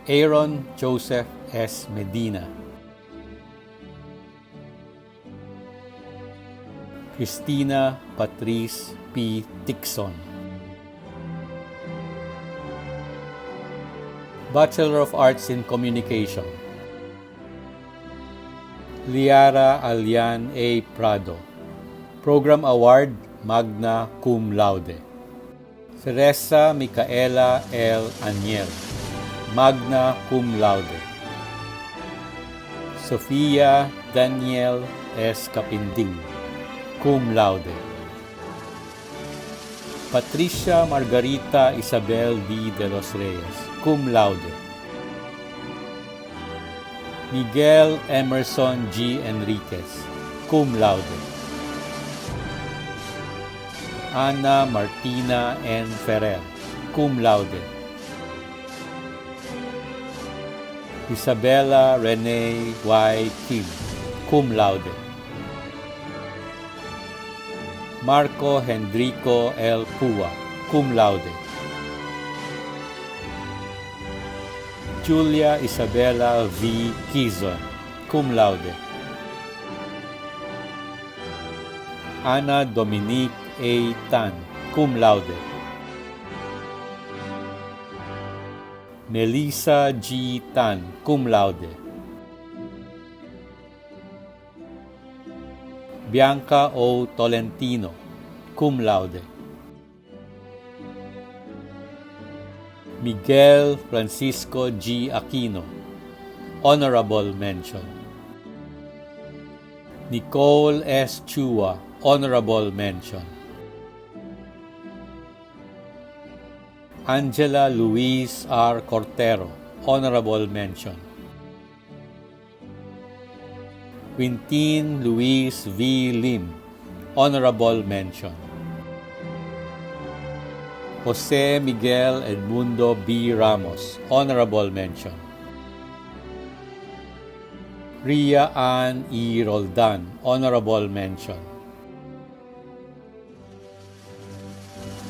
Aaron Joseph S. Medina. Christina Patrice P. Tixon. Bachelor of Arts in Communication, Liara Alian A. Prado. Program Award, Magna Cum Laude. Teresa Micaela L. Aniel, Magna Cum Laude. Sofia Daniel S. Capinding, Cum Laude. Patricia Margarita Isabel D. de los Reyes, Cum Laude. Miguel Emerson G. Enriquez, Cum Laude. Ana Martina N. Ferrer, Cum Laude. Isabella Renee Y. Kim, Cum Laude. Marco Hendrico L. Pua, Cum Laude. Julia Isabella V. Quizon, Cum Laude. Ana Dominique A. Tan, Cum Laude. Melissa G. Tan, Cum Laude. Bianca O. Tolentino, Cum Laude. Miguel Francisco G. Aquino, Honorable Mention. Nicole S. Chua, Honorable Mention. Angela Luis R. Cortero, Honorable Mention. Quintin Luis V. Lim, Honorable Mention. Jose Miguel Edmundo B. Ramos, Honorable Mention. Ria Ann E. Roldan, Honorable Mention.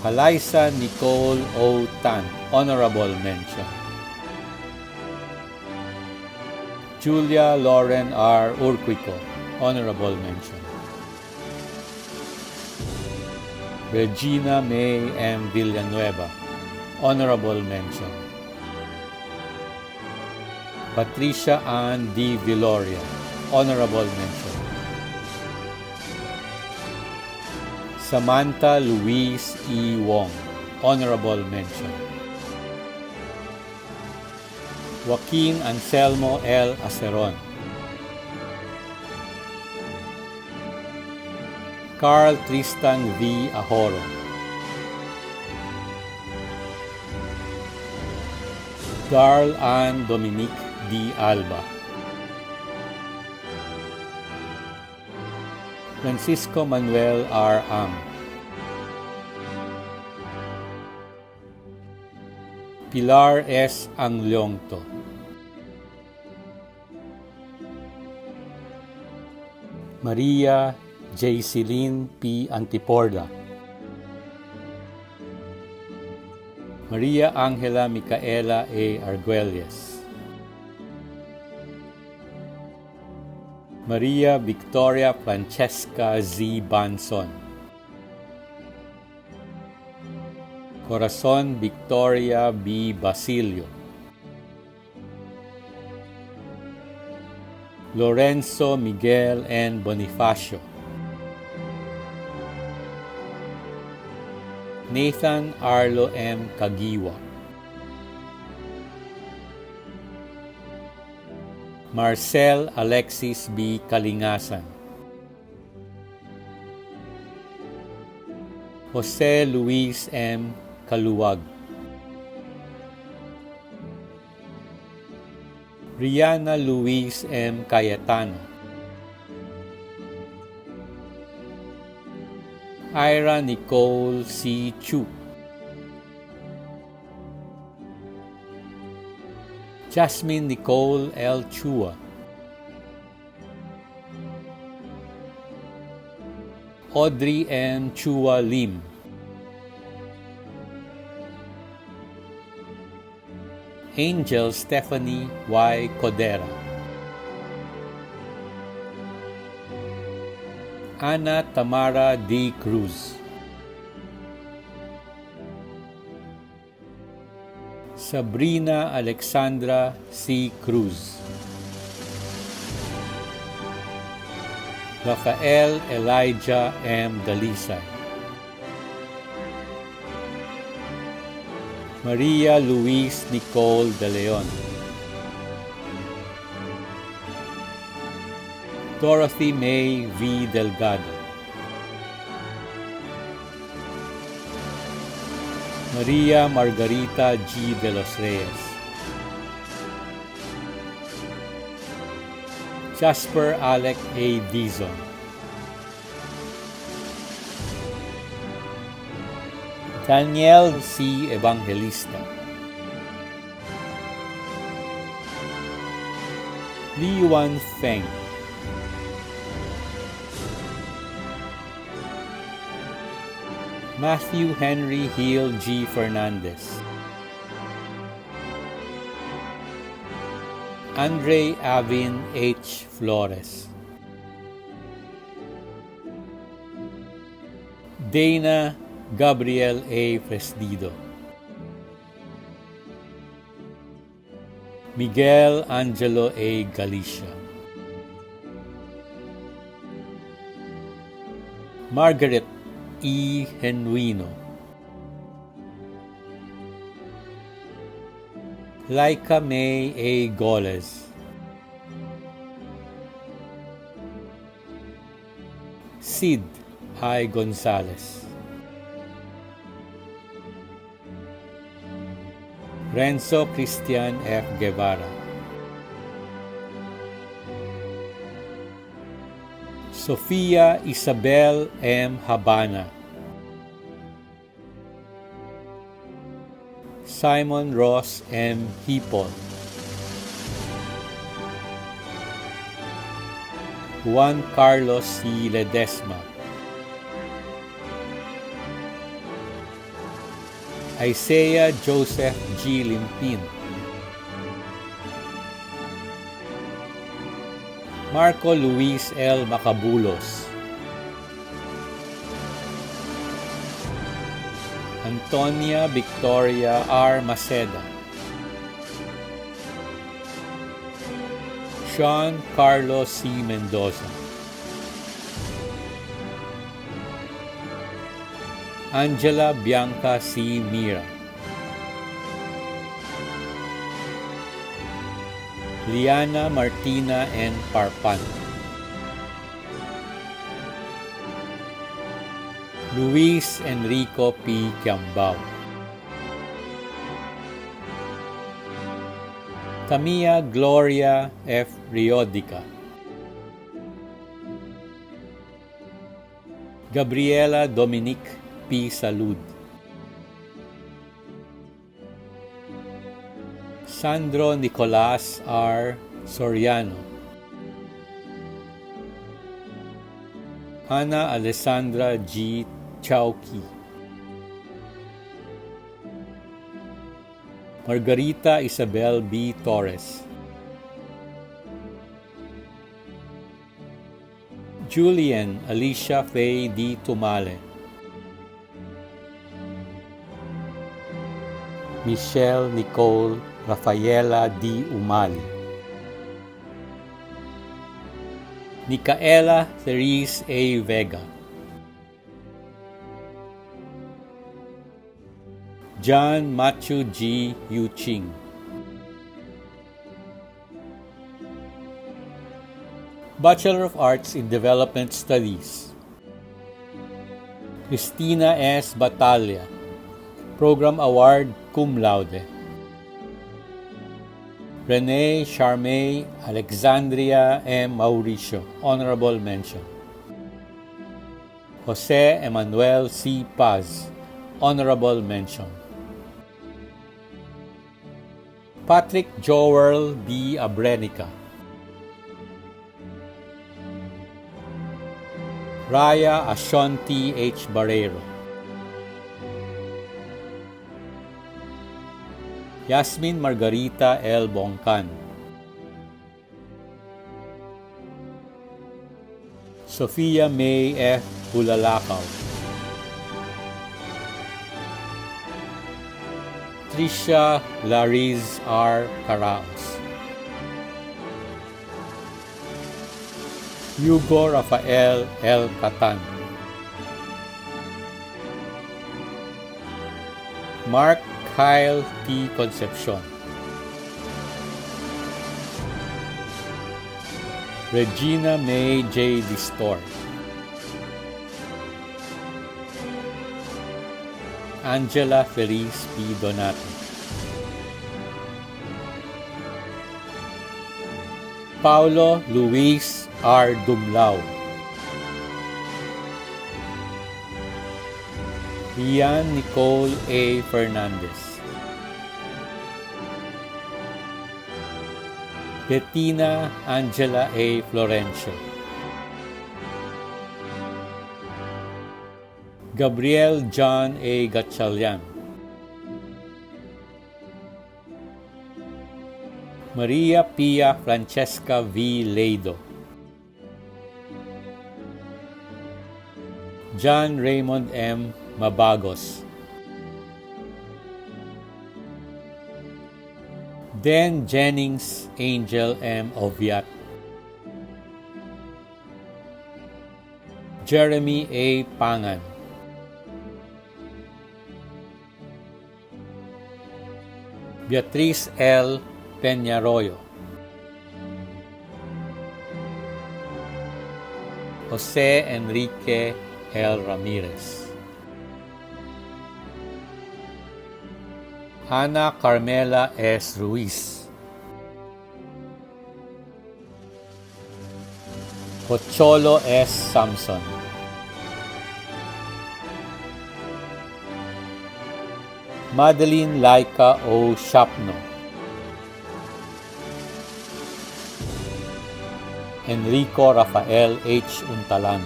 Alyssa Nicole O. Tan, Honorable Mention. Julia Lauren R. Urquico, Honorable Mention. Regina May M. Villanueva, Honorable Mention. Patricia Ann D. Viloria, Honorable Mention. Samantha Louise E. Wong, Honorable Mention. Joaquin Anselmo L. Aceron. Carl Tristan V. Ahoro. Darl Ann Dominique D. Alba. Francisco Manuel R. Ang. Pilar S. Anglongto. Maria J. Celine P. Antiporda. Maria Angela Micaela A. Arguelles. Maria Victoria Francesca Z. Banson. Corazon Victoria B. Basilio. Lorenzo Miguel N. Bonifacio. Nathan Arlo M. Kagiwa. Marcel Alexis B. Kalingasan. Jose Luis M. Kaluwag, Rihanna Luis M. Cayetano, Ira Nicole C. Chu, Jasmine Nicole L. Chua, Audrey M. Chua Lim, Angel Stephanie Y. Codera, Ana Tamara D. Cruz, Sabrina Alexandra C. Cruz, Rafael Elijah M. Dalisay, Maria Luis Nicole De Leon, Dorothy May V. Delgado, Maria Margarita G. De los Reyes, Jasper Alec A. Dizon, Daniel C. Evangelista, Li Wan Feng, Matthew Henry Hill G. Fernandez, Andre Avin H. Flores, Dana Gabriel A. Fresdido, Miguel Angelo A. Galicia, Margaret E. Genuino, Laika May A. Goles, Sid I. Gonzalez, Renzo Christian F. Guevara, Sofia Isabel M. Habana, Simon Ross M. Hipon, Juan Carlos C. Ledesma, Isaiah Joseph G. Limpin, Marco Luis L. Macabulos, Antonia Victoria R. Maceda, Sean Carlos C. Mendoza, Angela Bianca C. Mira, Liana Martina N. Parpan, Luis Enrico P. Kiambao, Tamia Gloria F. Riodica, Gabriela Dominique P. Salud, Sandro Nicolas R. Soriano, Ana Alessandra G. Chauki, Margarita Isabel B. Torres, Julian Alicia Faye D. Tumale, Michelle Nicole Rafaela D. Umali, Micaela Therese A. Vega, John Matthew G. Yuching, Bachelor of Arts in Development Studies, Cristina S. Batalla, Program Award Cum Laude. Renee Charmay Alexandria M. Mauricio, Honorable Mention. Jose Emmanuel C. Paz, Honorable Mention. Patrick Joel B. Abrenica. Raya Ashanti H. Barrero. Yasmin Margarita L. Bongkan. Sofia May F. Bulalakaw. Tricia Lariz R. Caraos. Hugo Rafael L. Catan. Mark Kyle T. Concepcion. Regina May J. Distor. Angela Feliz P. Donato. Paulo Luis R. Dumlao. Rian Nicole A. Fernandez. Bettina Angela A. Florencio. Gabriel John A. Gatchalian. Maria Pia Francesca V. Leido. John Raymond M. Mabagos. Dan Jennings Angel M. Oviat. Jeremy A. Pangan. Beatriz L. Peñarroyo. Jose Enrique L. Ramirez. Ana Carmela S. Ruiz. Pocholo S. Samson. Madeline Laika O. Shapno. Enrico Rafael H. Untalan.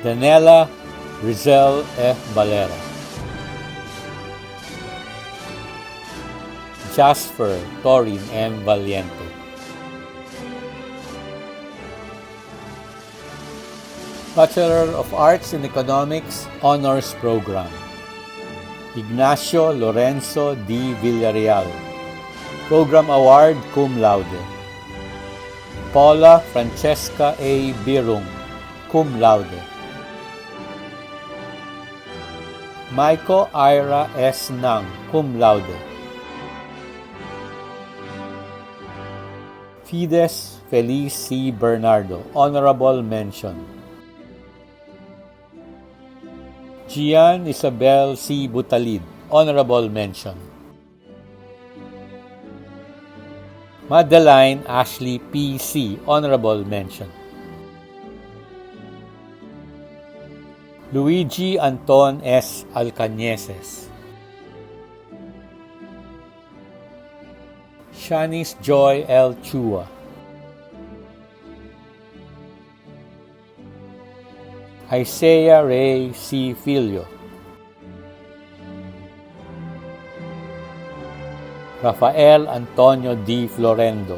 Danela Rizel F. Valera. Jasper Torin M. Valiente. Bachelor of Arts in Economics Honors Program. Ignacio Lorenzo D. Villarreal. Program Award Cum Laude. Paula Francesca A. Birung, Cum Laude. Maiko Ira S. Nang, Cum Laude. Fides Feliz C. Bernardo, Honorable Mention. Gian Isabel C. Butalid, Honorable Mention. Madeline Ashley P.C., Honorable Mention. Luigi Anton S. Alcañeses. Shanice Joy L. Chua. Isaiah Ray C. Filio. Rafael Antonio D. Florendo.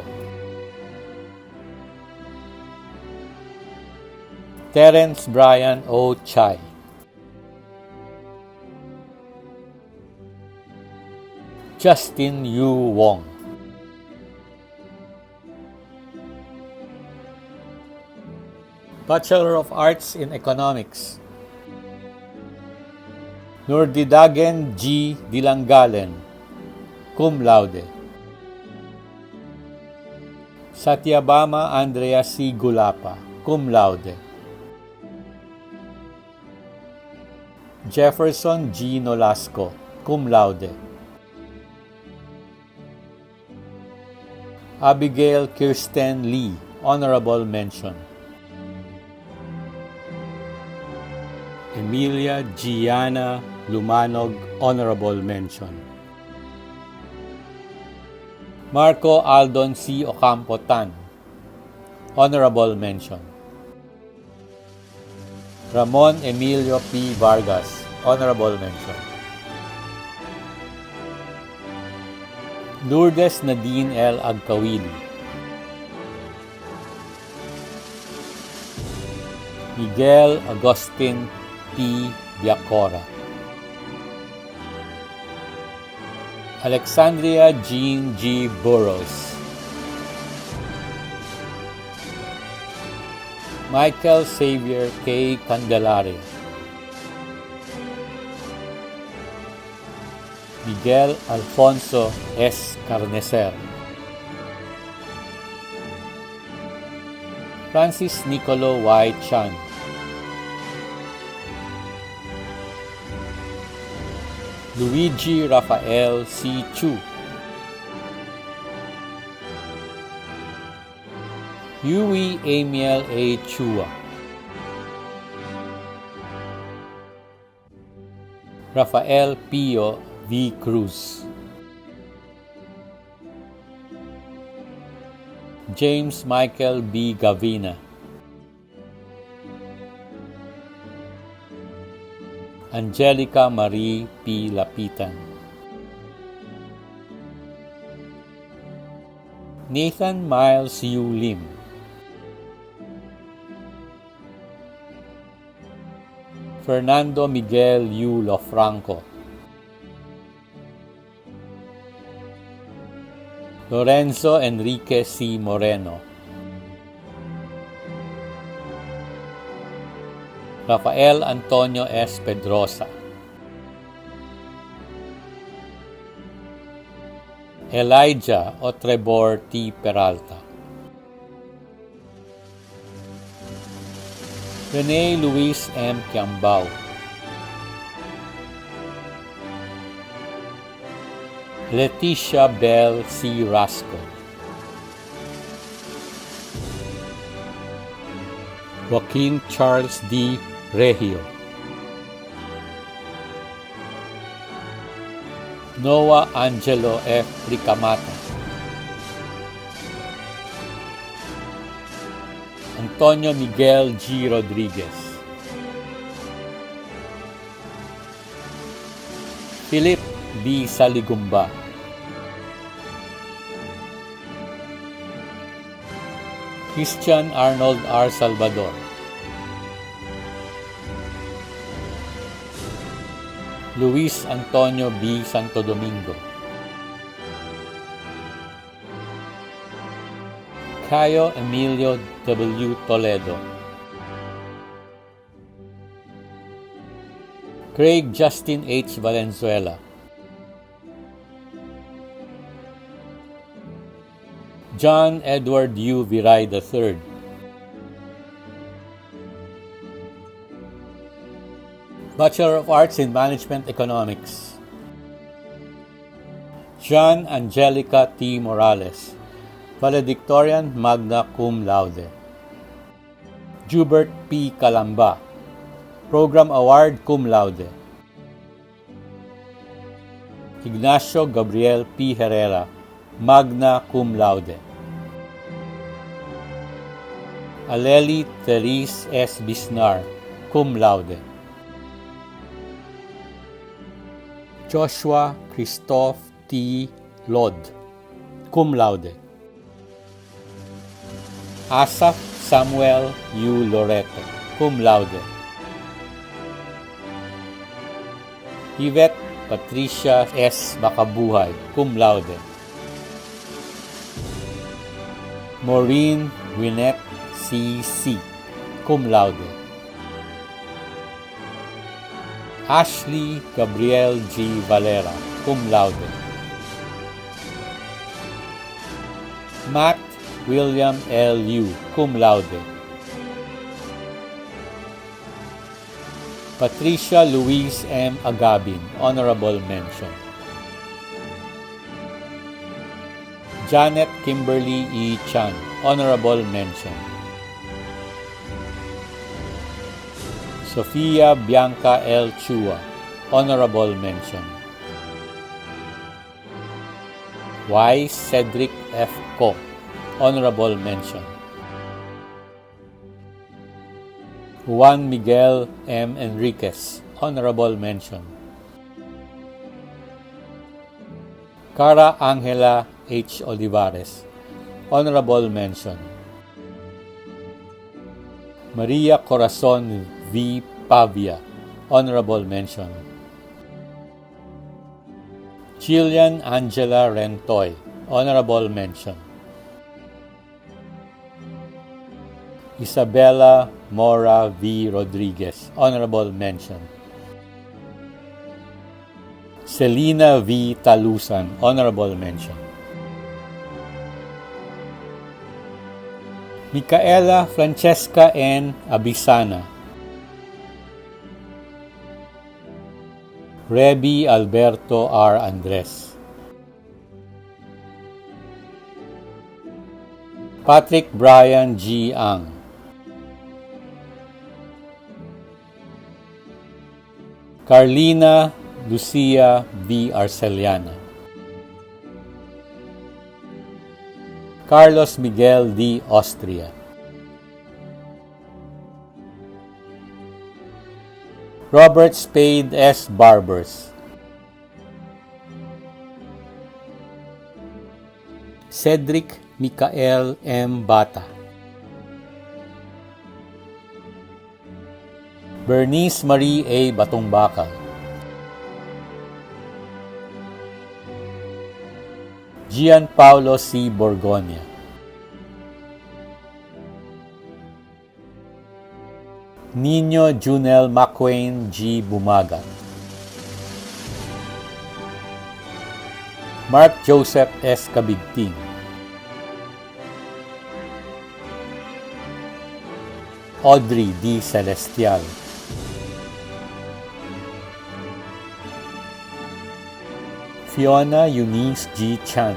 Terence Brian O. Chai. Justin Yu Wong. Bachelor of Arts in Economics. Nurdidagen G. Dilangalen, Cum Laude. Satyabama Andrea C. Gulapa, cum laude. Jefferson G. Nolasco, cum laude. Abigail Kirsten Lee, honorable mention. Emilia Gianna Lumanog, honorable mention. Marco Aldon C. Ocampo Tan, honorable mention. Ramon Emilio P. Vargas, honorable mention. Lourdes Nadine L. Agkawili. Miguel Agustin P. Biacora. Alexandria Jean G. Burrows. Michael Xavier K. Candelaria. Miguel Alfonso S. Carnecer. Francis Nicolo Y. Chan. Luigi Rafael C. Chu. Yui Amiel A. Chua. Rafael Pio V. Cruz. James Michael B. Gavina. Angelica Marie P. Lapitan. Nathan Miles U. Lim. Fernando Miguel U. Lofranco. Lorenzo Enrique C. Moreno. Rafael Antonio S. Pedrosa. Elijah Otrebor T. Peralta. Rene Luis M. Kiambao. Leticia Bell C. Rasco. Joaquin Charles D. Regio. Noah Angelo F. Ricamata. Antonio Miguel G. Rodriguez. Philip B. Saligumba. Christian Arnold R. Salvador. Luis Antonio B. Santo Domingo. Cayo Emilio W. Toledo. Craig Justin H. Valenzuela. John Edward U. Viray III. Bachelor of Arts in Management Economics. John Angelica T. Morales, valedictorian magna cum laude. Jubert P. Calamba, Program Award cum laude. Ignacio Gabriel P. Herrera, magna cum laude. Aleli Therese S. Bisnar, cum laude. Joshua Christoph T. Lod, cum laude. Asaf Samuel U. Loreto, cum laude. Yvette Patricia S. Makabuhay, cum laude. Maureen Winnet C.C., cum laude. Ashley Gabriel G. Valera, cum laude. Matt William L. Yu, cum laude. Patricia Louise M. Agabin, Honorable Mention. Janet Kimberly E. Chan, Honorable Mention. Sofia Bianca L. Chua, Honorable Mention. Y. Cedric F. Co, Honorable Mention. Juan Miguel M. Enriquez, Honorable Mention. Cara Angela H. Olivares, Honorable Mention. Maria Corazon V. Pavia, Honorable Mention. Jillian Angela Rentoy, Honorable Mention. Isabella Mora V. Rodriguez, Honorable Mention. Selena V. Talusan, Honorable Mention. Micaela Francesca N. Abisana. Rebi Alberto R. Andres. Patrick Brian G. Ang. Carlina Lucia V. Arceliana. Carlos Miguel D. Austria. Robert Spade S. Barbers. Cedric Micael M. Bata. Bernice Marie A. Batungbakal. Gian Paulo C. Borgonia. Nino Junel McQuain G. Bumaga. Mark Joseph S. Kabigting. Audrey D. Celestial. Fiona Eunice G. Chan.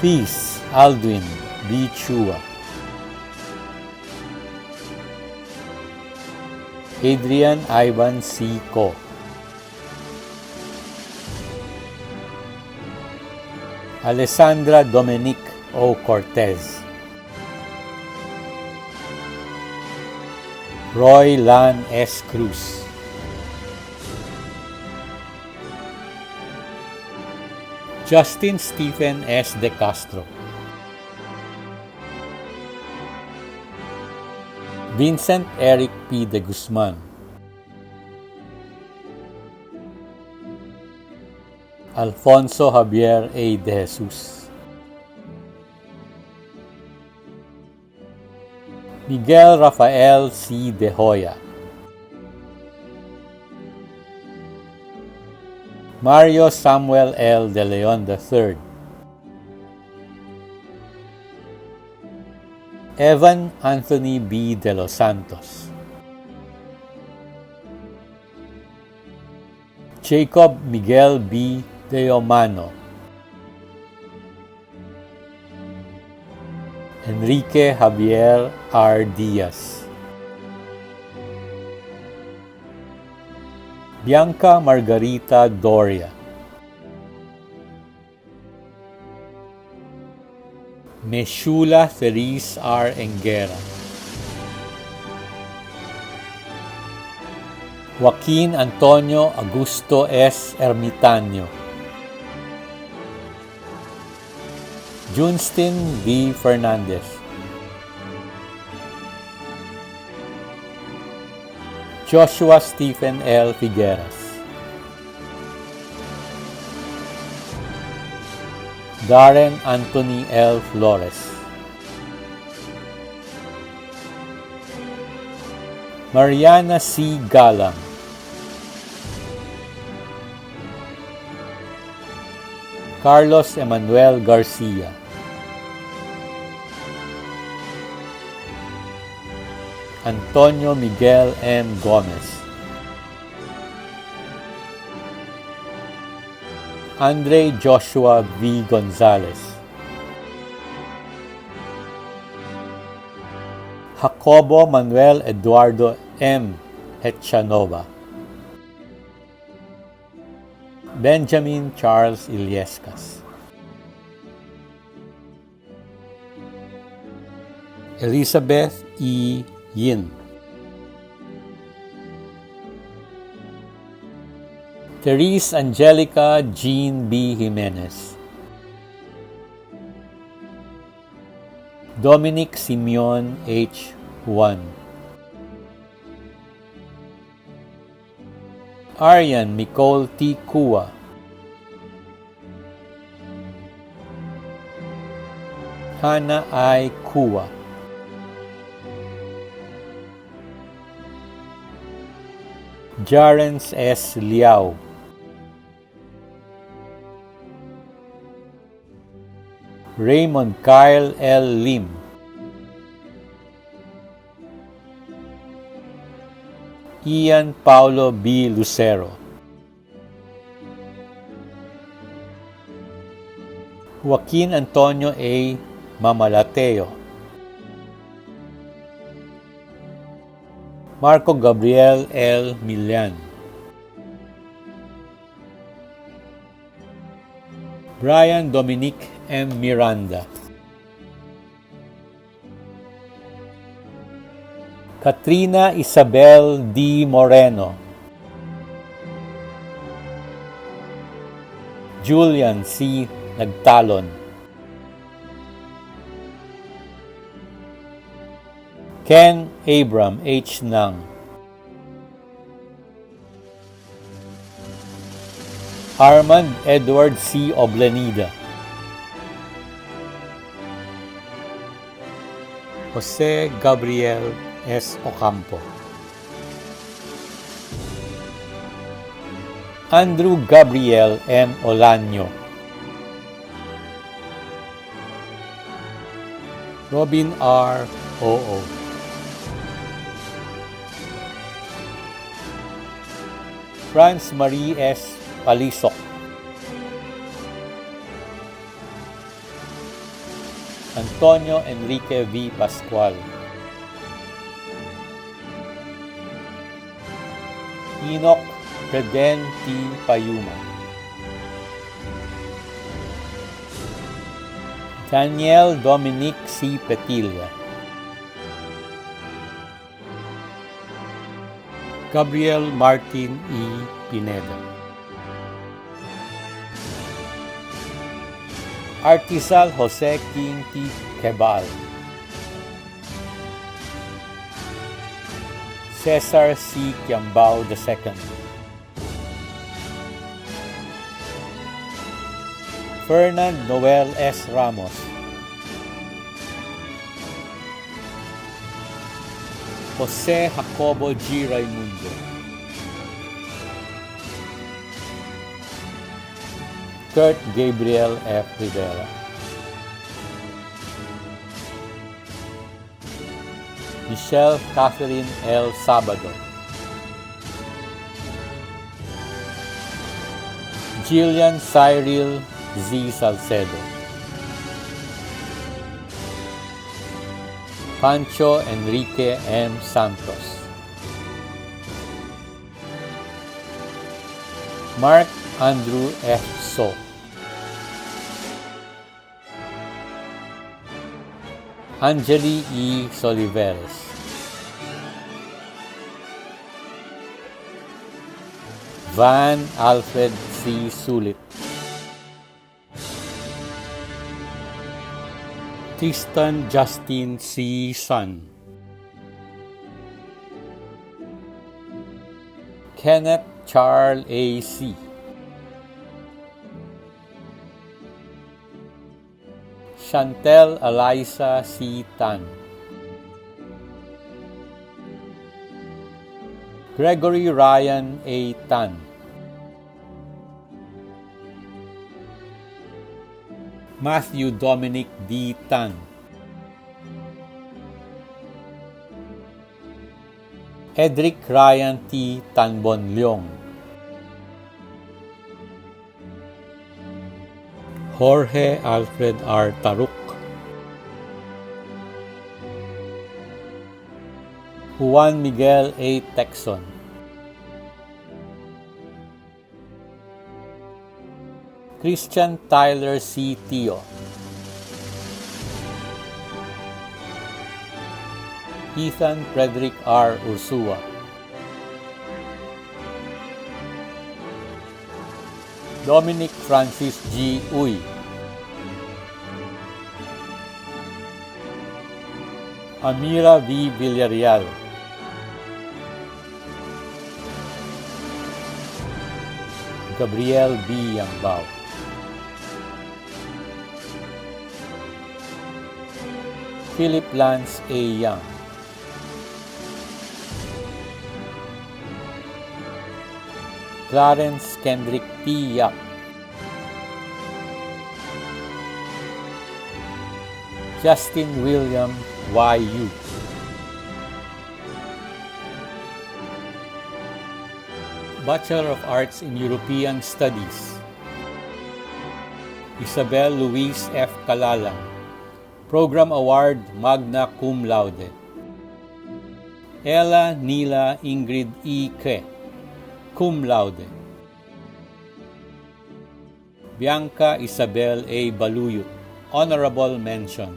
Fees Aldwin B. Chua. Adrian Ivan C. Co. Alessandra Dominic O. Cortez. Roy Lan S. Cruz. Justin Stephen S. De Castro. Vincent Eric P. De Guzman. Alfonso Javier A. De Jesus. Miguel Rafael C. De Hoya. Mario Samuel L. De Leon III. Evan Anthony B. De Los Santos. Jacob Miguel B. De Omano. Enrique Javier R. Diaz. Bianca Margarita Doria. Meshula Therese R. Engera. Joaquin Antonio Augusto S. Ermitaño. Junstin V. Fernandez. Joshua Stephen L. Figueras. Darren Anthony L. Flores. Mariana C. Galang. Carlos Emanuel Garcia. Antonio Miguel M. Gomez, Andre Joshua V. Gonzalez, Jacobo Manuel Eduardo M. Echanova, Benjamin Charles Iliescas, Elizabeth E. Yin, Therese Angelica Jean B. Jimenez, Dominic Simeon H. Juan, Aryan Nicole T. Kua, Hannah I. Kua, Jarens S. Liao, Raymond Kyle L. Lim, Ian Paulo B. Lucero, Joaquin Antonio A. Mamalateo, Marco Gabriel L. Milian, Brian Dominic M. Miranda, Katrina Isabel D. Moreno, Julian C. Nagtalon, Ken Abram H. Nang, Armand Edward C. Oblenida, Jose Gabriel S. Ocampo, Andrew Gabriel M. Olanyo, Robin R. Oo, Franz Marie S. Palisok, Antonio Enrique V. Pascual, Enoch Reden T. Payuma, Daniel Dominic C. Petilla, Gabriel Martin E. Pineda, Artisal Jose King T. Quebal, Cesar C. Quiambao II, Fernand Noel S. Ramos, Jose Jacobo G. Raimundo, Kurt Gabriel F. Rivera, Michelle Catherine L. Sabado, Jillian Cyril Z. Salcedo, Pancho Enrique M. Santos, Mark Andrew F. So, Angeli E. Soliveres, Van Alfred C. Sulit, Tristan Justin C. Sun, Kenneth Charles A. C., Chantel Eliza C. Tan, Gregory Ryan A. Tan, Matthew Dominic D. Tan, Edric Ryan T. Tanbonlyong, Jorge Alfred R. Taruk, Juan Miguel A. Texon, Christian Tyler C. Tio, Ethan Frederick R. Ursua, Dominic Francis G. Uy, Amira V. Villarreal, Gabriel B. Yangbao, Philip Lance A. Young, Clarence Kendrick P. Yap, Justin William Y.U., Bachelor of Arts in European Studies, Isabel Luis F. Calalang, Program Award Magna Cum Laude, Ella Nila Ingrid E. Ke, Cum Laude, Bianca Isabel A. Baluyot, Honorable Mention,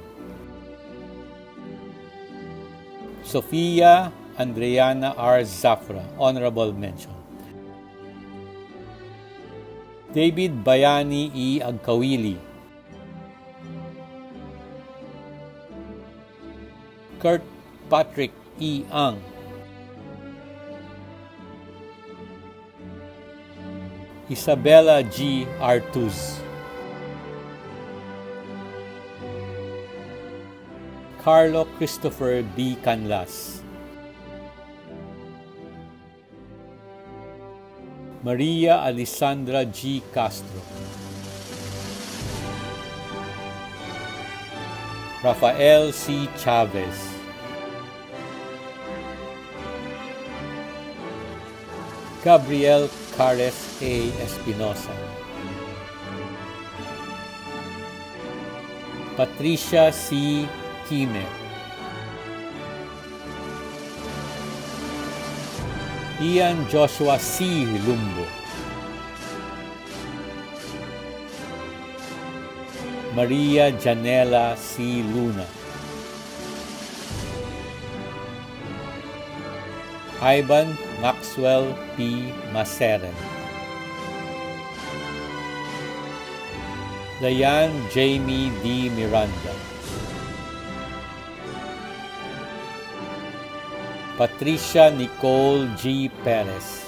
Sofia Andreana R. Zafra, Honorable Mention, David Bayani E. Agkawili, Kurt Patrick E. Ang, Isabella G. Artuz, Carlo Christopher B. Canlas, Maria Alessandra G. Castro, Rafael C. Chavez, Gabriel Cares A. Espinosa, Patricia C. Kime, Ian Joshua C. Lumbo, Maria Janela C. Luna, Ivan Maxwell P. Maseren, Dayan Jamie D. Miranda, Patricia Nicole G. Perez,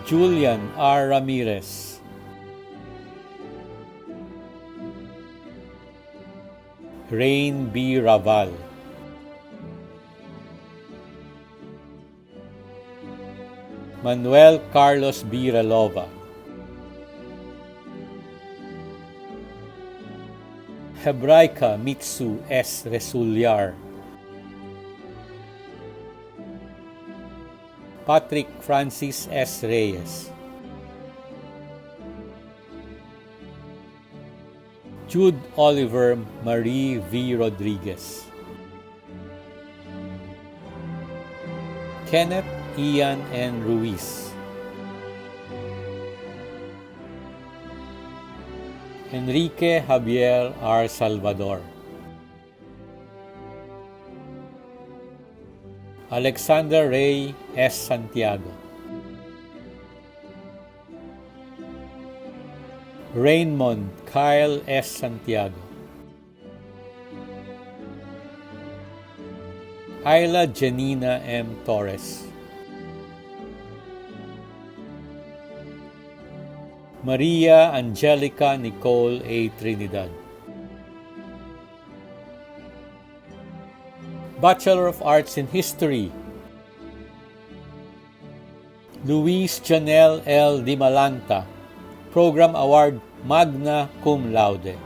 Julian R. Ramirez, Rain B. Raval, Manuel Carlos B. Relova, Hebraica Mitsu S. Resulyar, Patrick Francis S. Reyes, Jude Oliver Marie V. Rodriguez, Kenneth Ian N. Ruiz, Enrique Javier R. Salvador, Alexander Ray S. Santiago, Raymond Kyle S. Santiago, Ayla Janina M. Torres, Maria Angelica Nicole A. Trinidad, Bachelor of Arts in History, Luis Janelle L. Dimalanta, Program Award Magna Cum Laude,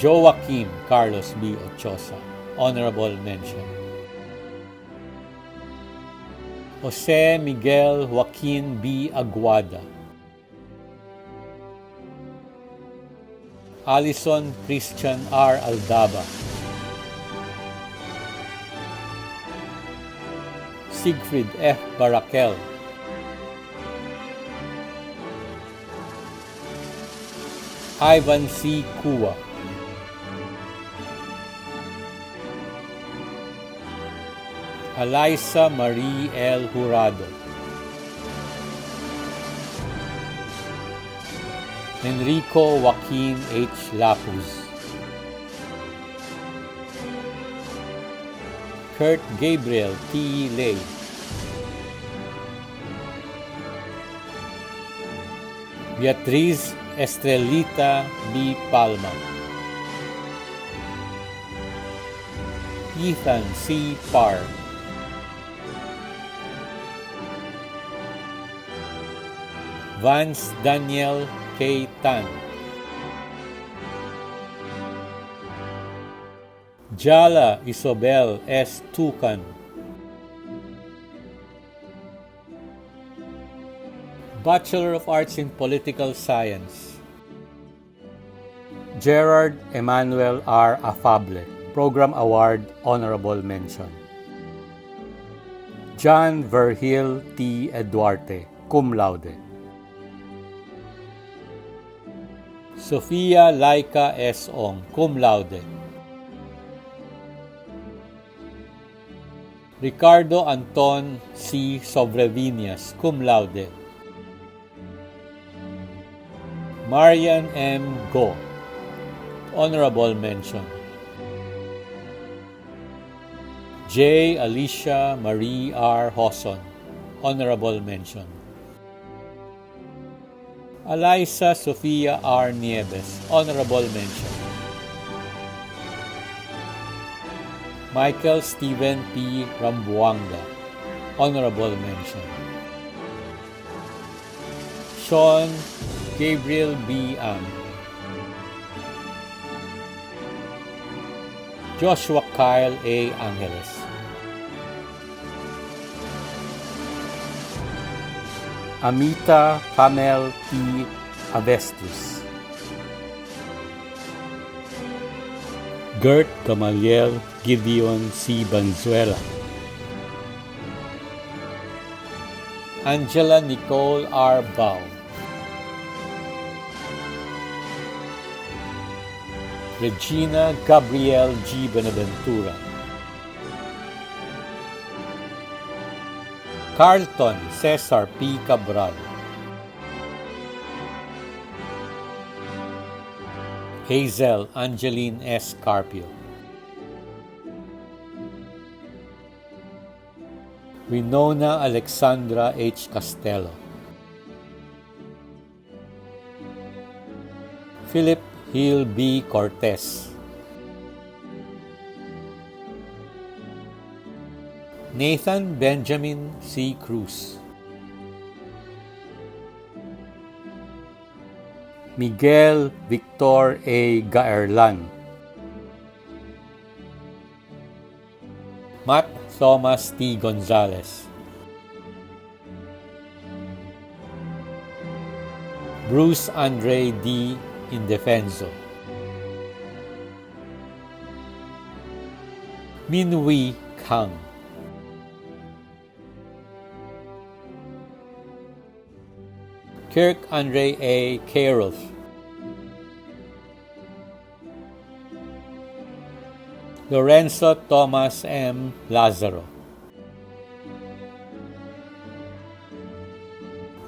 Joaquim Carlos B. Ochoa, honorable mention. Jose Miguel Joaquin B. Aguada, Alison Christian R. Aldaba, Siegfried F. Barakel, Ivan C. Kua, Alyssa Marie L. Jurado, Enrico Joaquin H. Lapuz, Kurt Gabriel T. Lay, Beatriz Estrelita B. Palma, Ethan C. Parr, Vance Daniel K. Tan, Jala Isobel S. Tucan, Bachelor of Arts in Political Science, Gerard Emmanuel R. Afable, Program Award Honorable Mention, John Verhil T. Eduarte, Cum Laude, Sofia Laika S. Ong, Cum Laude, Ricardo Anton C. Sobreviñas, Cum Laude, Marian M. Go, Honorable Mention, J. Alicia Marie R. Hoson, Honorable Mention, Alyssa Sofia R. Nieves, Honorable Mention, Michael Stephen P. Rambuanga, Honorable Mention, Sean Gabriel B. Am, Joshua Kyle A. Angeles, Amita Pamel T. Avestus, Gert Gamaliel Gideon C. Banzuela, Angela Nicole R. Bao, Regina Gabriel G. Benaventura, Carlton Cesar P. Cabral, Hazel Angeline S. Carpio, Winona Alexandra H. Castello, Philip Hill B. Cortez, Nathan Benjamin C. Cruz, Miguel Victor A. Gaerlan, Matt Thomas T. Gonzalez, Bruce Andre D. Indefenso, Minwee Kang, Kirk Andre A. Carroll, Lorenzo Thomas M. Lazaro,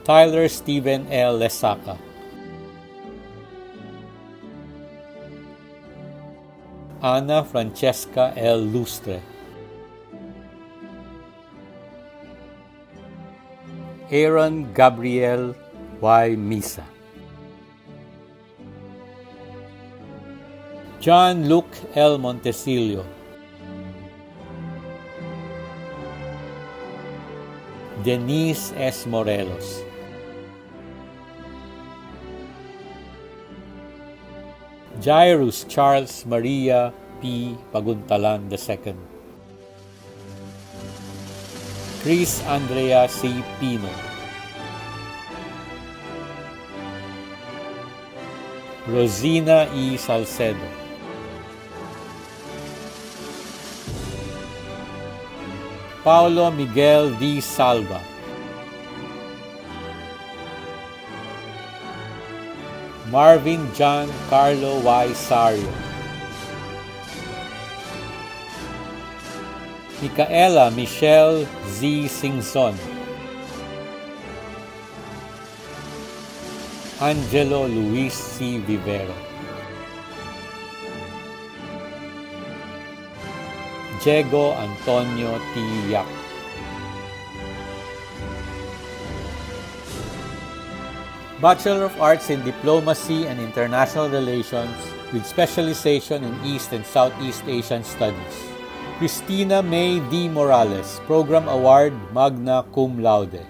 Tyler Stephen L. Lesaca, Ana Francesca L. Lustre, Aaron Gabriel Y. Misa, John Luke L. Montesilio, Denise S. Morelos, Jairus Charles Maria P. Paguntalan II. Chris Andrea C. Pino. Rosina E. Salcedo. Paulo Miguel D. Salva. Marvin John Carlo Y. Sario. Micaela Michelle Z. Singson. Angelo Luis C. Vivero. Diego Antonio T. Yak. Bachelor of Arts in Diplomacy and International Relations with specialization in East and Southeast Asian Studies. Cristina May D. Morales, Program Award, magna cum laude.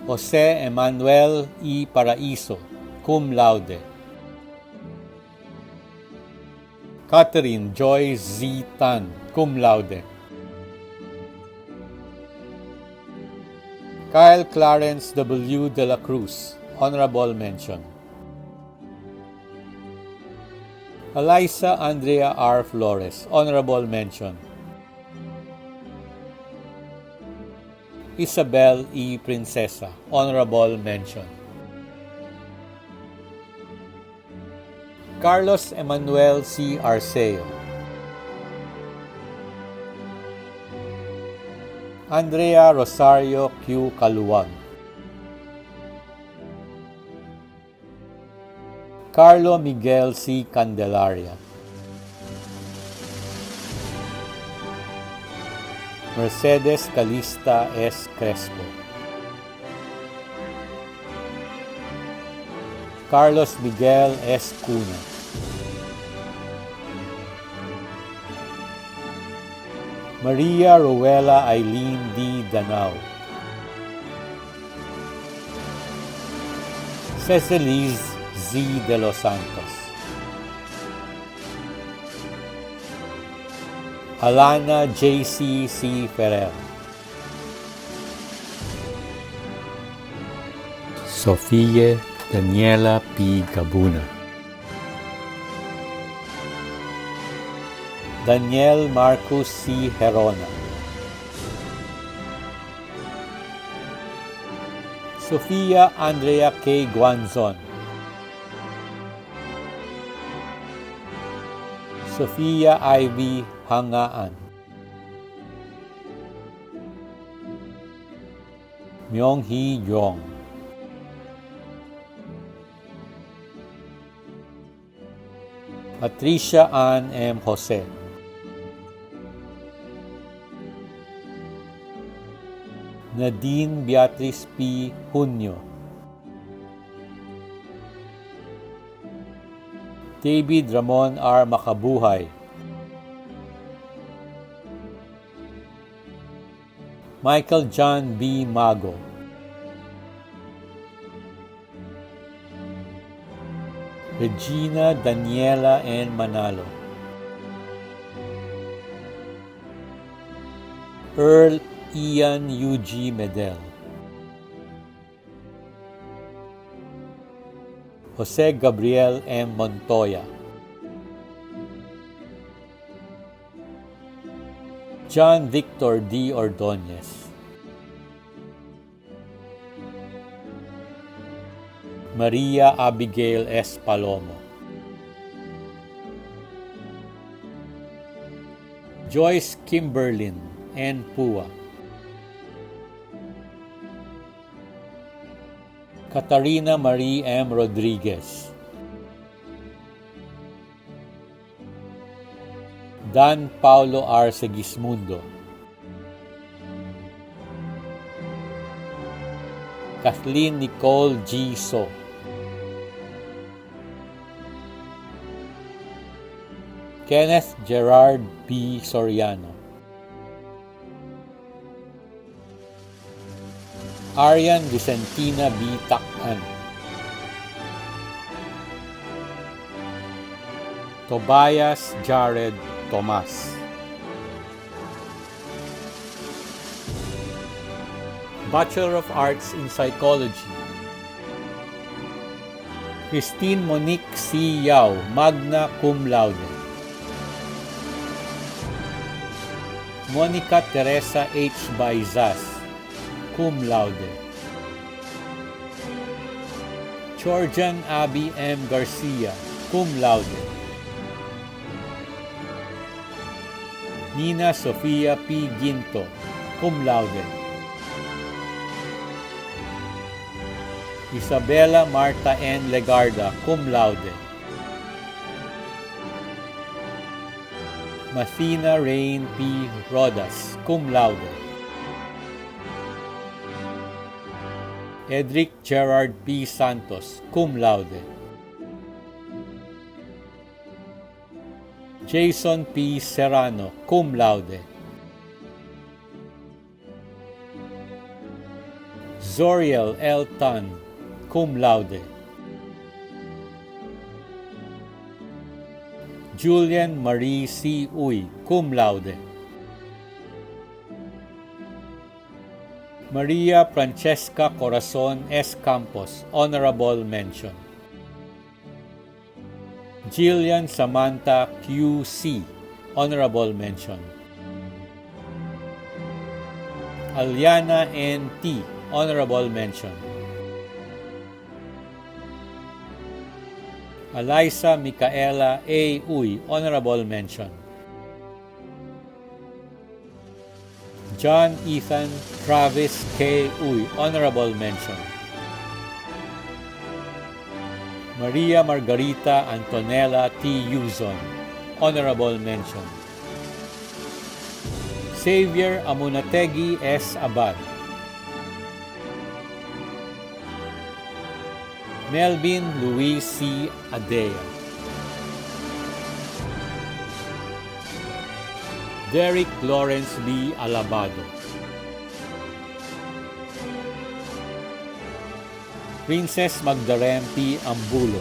Jose Emmanuel E. Paraiso, cum laude. Catherine Joy Z. Tan, cum laude. Kyle Clarence W. De La Cruz, honorable mention. Eliza Andrea R. Flores, honorable mention. Isabel E. Princesa, honorable mention. Carlos Emmanuel C. Arceo. Andrea Rosario Q. Caluwag. Carlo Miguel C. Candelaria. Mercedes Calista S. Crespo. Carlos Miguel S. Cuna. Maria Rowela Eileen D. Danao. Cecilise Z. De Los Santos. Alana J.C. C. Ferrer. Sofie Daniela P. Gabuna. Daniel Marcus C. Herona. Sofia Andrea K. Guanzon. Sofia Ivy Hangaan. Myung-hee Yong. Patricia Ann M. Jose. Nadine Beatriz P. Junio. David Ramon R. Makabuhay. Michael John B. Mago. Regina Daniela N. Manalo. Earl Ian U.G. Medel. Jose Gabriel M. Montoya. John Victor D. Ordonez. Maria Abigail S. Palomo. Joyce Kimberlin N. Pua. Catarina Marie M. Rodriguez. Dan Paulo R. Segismundo. Kathleen Nicole G. So. Kenneth Gerard B. Soriano. Arian Vicentina B. Takan. Tobias Jared Tomas. Bachelor of Arts in Psychology, Christine Monique C. Yao, magna cum laude. Monica Teresa H. Baizas, cum laude. Georgian Abby M. Garcia, cum laude. Nina Sofia P. Ginto, cum laude. Isabella Marta N. Legarda, cum laude. Mathina Rain P. Rodas, cum laude. Edric Gerard P. Santos, cum laude. Jason P. Serrano, cum laude. Zoriel L. Tan, cum laude. Julian Marie C. Uy, cum laude. Maria Francesca Corazon S. Campos, honorable mention. Jillian Samantha Q.C., honorable mention. Aliana N.T., honorable mention. Eliza Micaela A. Uy, honorable mention. John Ethan Travis K. Uy, honorable mention. Maria Margarita Antonella T. Yuzon, honorable mention. Xavier Amunategi S. Abad. Melvin Luis C. Adea. Derek Lawrence B. Alabado. Princess Magdarem P. Ambulo.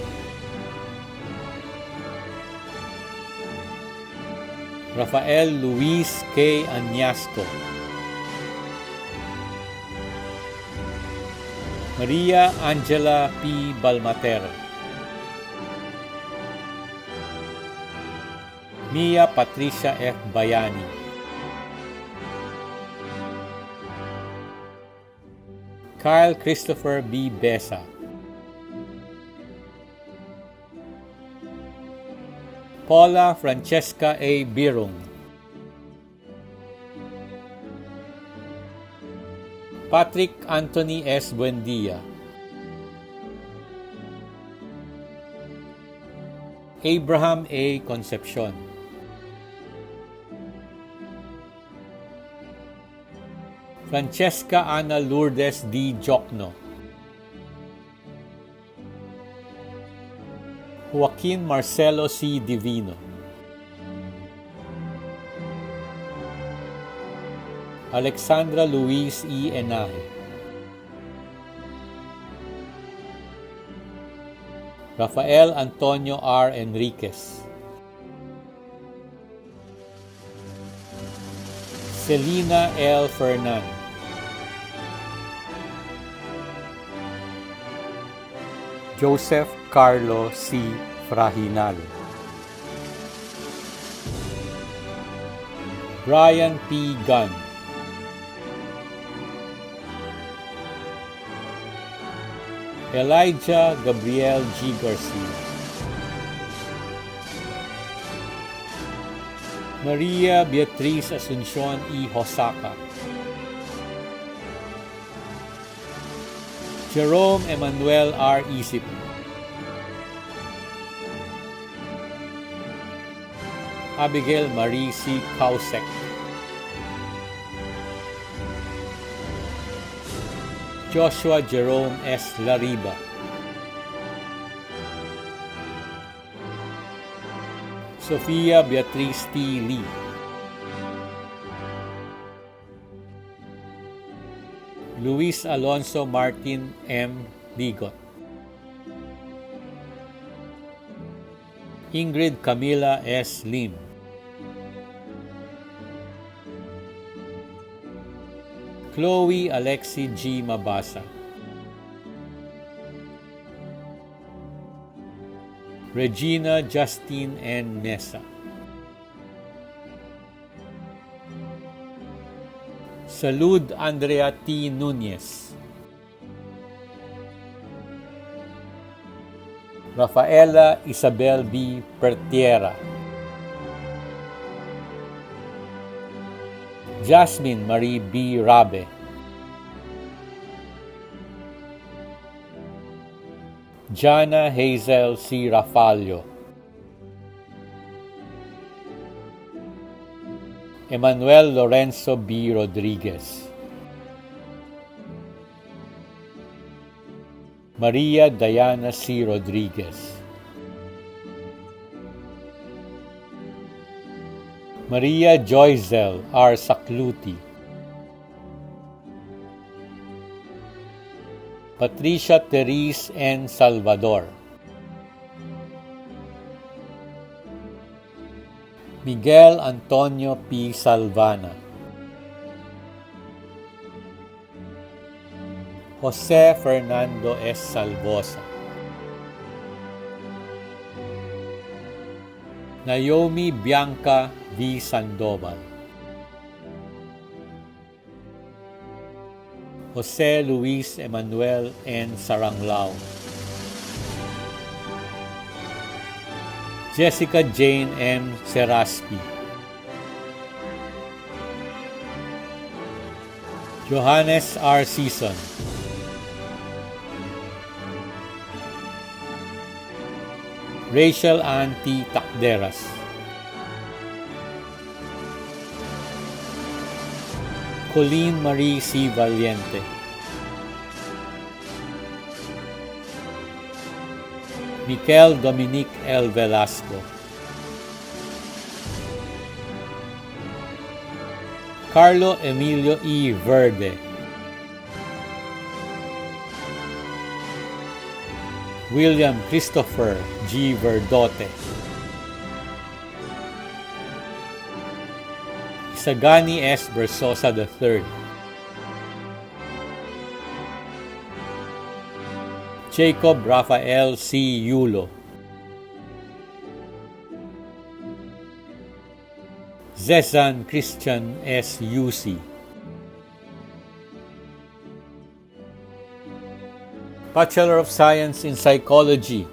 Rafael Luis K. Añasco. Maria Angela P. Balmatero. Mia Patricia F. Bayani. Kyle Christopher B. Besa. Paula Francesca A. Birong. Patrick Anthony S. Buendia. Abraham A. Concepcion. Francesca Ana Lourdes D. Jokno. Joaquin Marcelo C. Divino. Alexandra Luis E. Enaje. Rafael Antonio R. Enriquez. Selena L. Fernan. Joseph Carlo C. Frahinal. Brian P. Gunn. Elijah Gabriel G. Garcia. Maria Beatriz Asuncion E. Hosaka. Jerome Emmanuel R. Isip. Abigail Marie C. Kausek. Joshua Jerome S. Lariba. Sofia Beatriz T. Lee. Luis Alonso Martin M. Bigot. Ingrid Camila S. Lim, Chloe Alexi G. Mabasa, Regina Justine N. Mesa, Salud Andrea T. Nunez, Rafaela Isabel B. Pertiera, Jasmine Marie B. Rabe, Jana Hazel C. Rafalio, Emmanuel Lorenzo B. Rodriguez, Maria Diana C. Rodriguez, Maria Joyzel R. Sakluti, Patricia Therese N. Salvador, Miguel Antonio P. Salvana, Jose Fernando S. Salvosa, Naomi Bianca V. Sandoval, Jose Luis Emmanuel N. Saranglao, Jessica Jane M. Seraspi, Johannes R. Season, Rachel Ann T. Takderas, Colleen Marie C. Valiente, Mikel Dominic L. Velasco, Carlo Emilio E. Verde, William Christopher G. Verdote, Isagani S. Bersosa III, Jacob Rafael C. Yulo, Zezan Christian S. Yusi, Bachelor of Science in Psychology,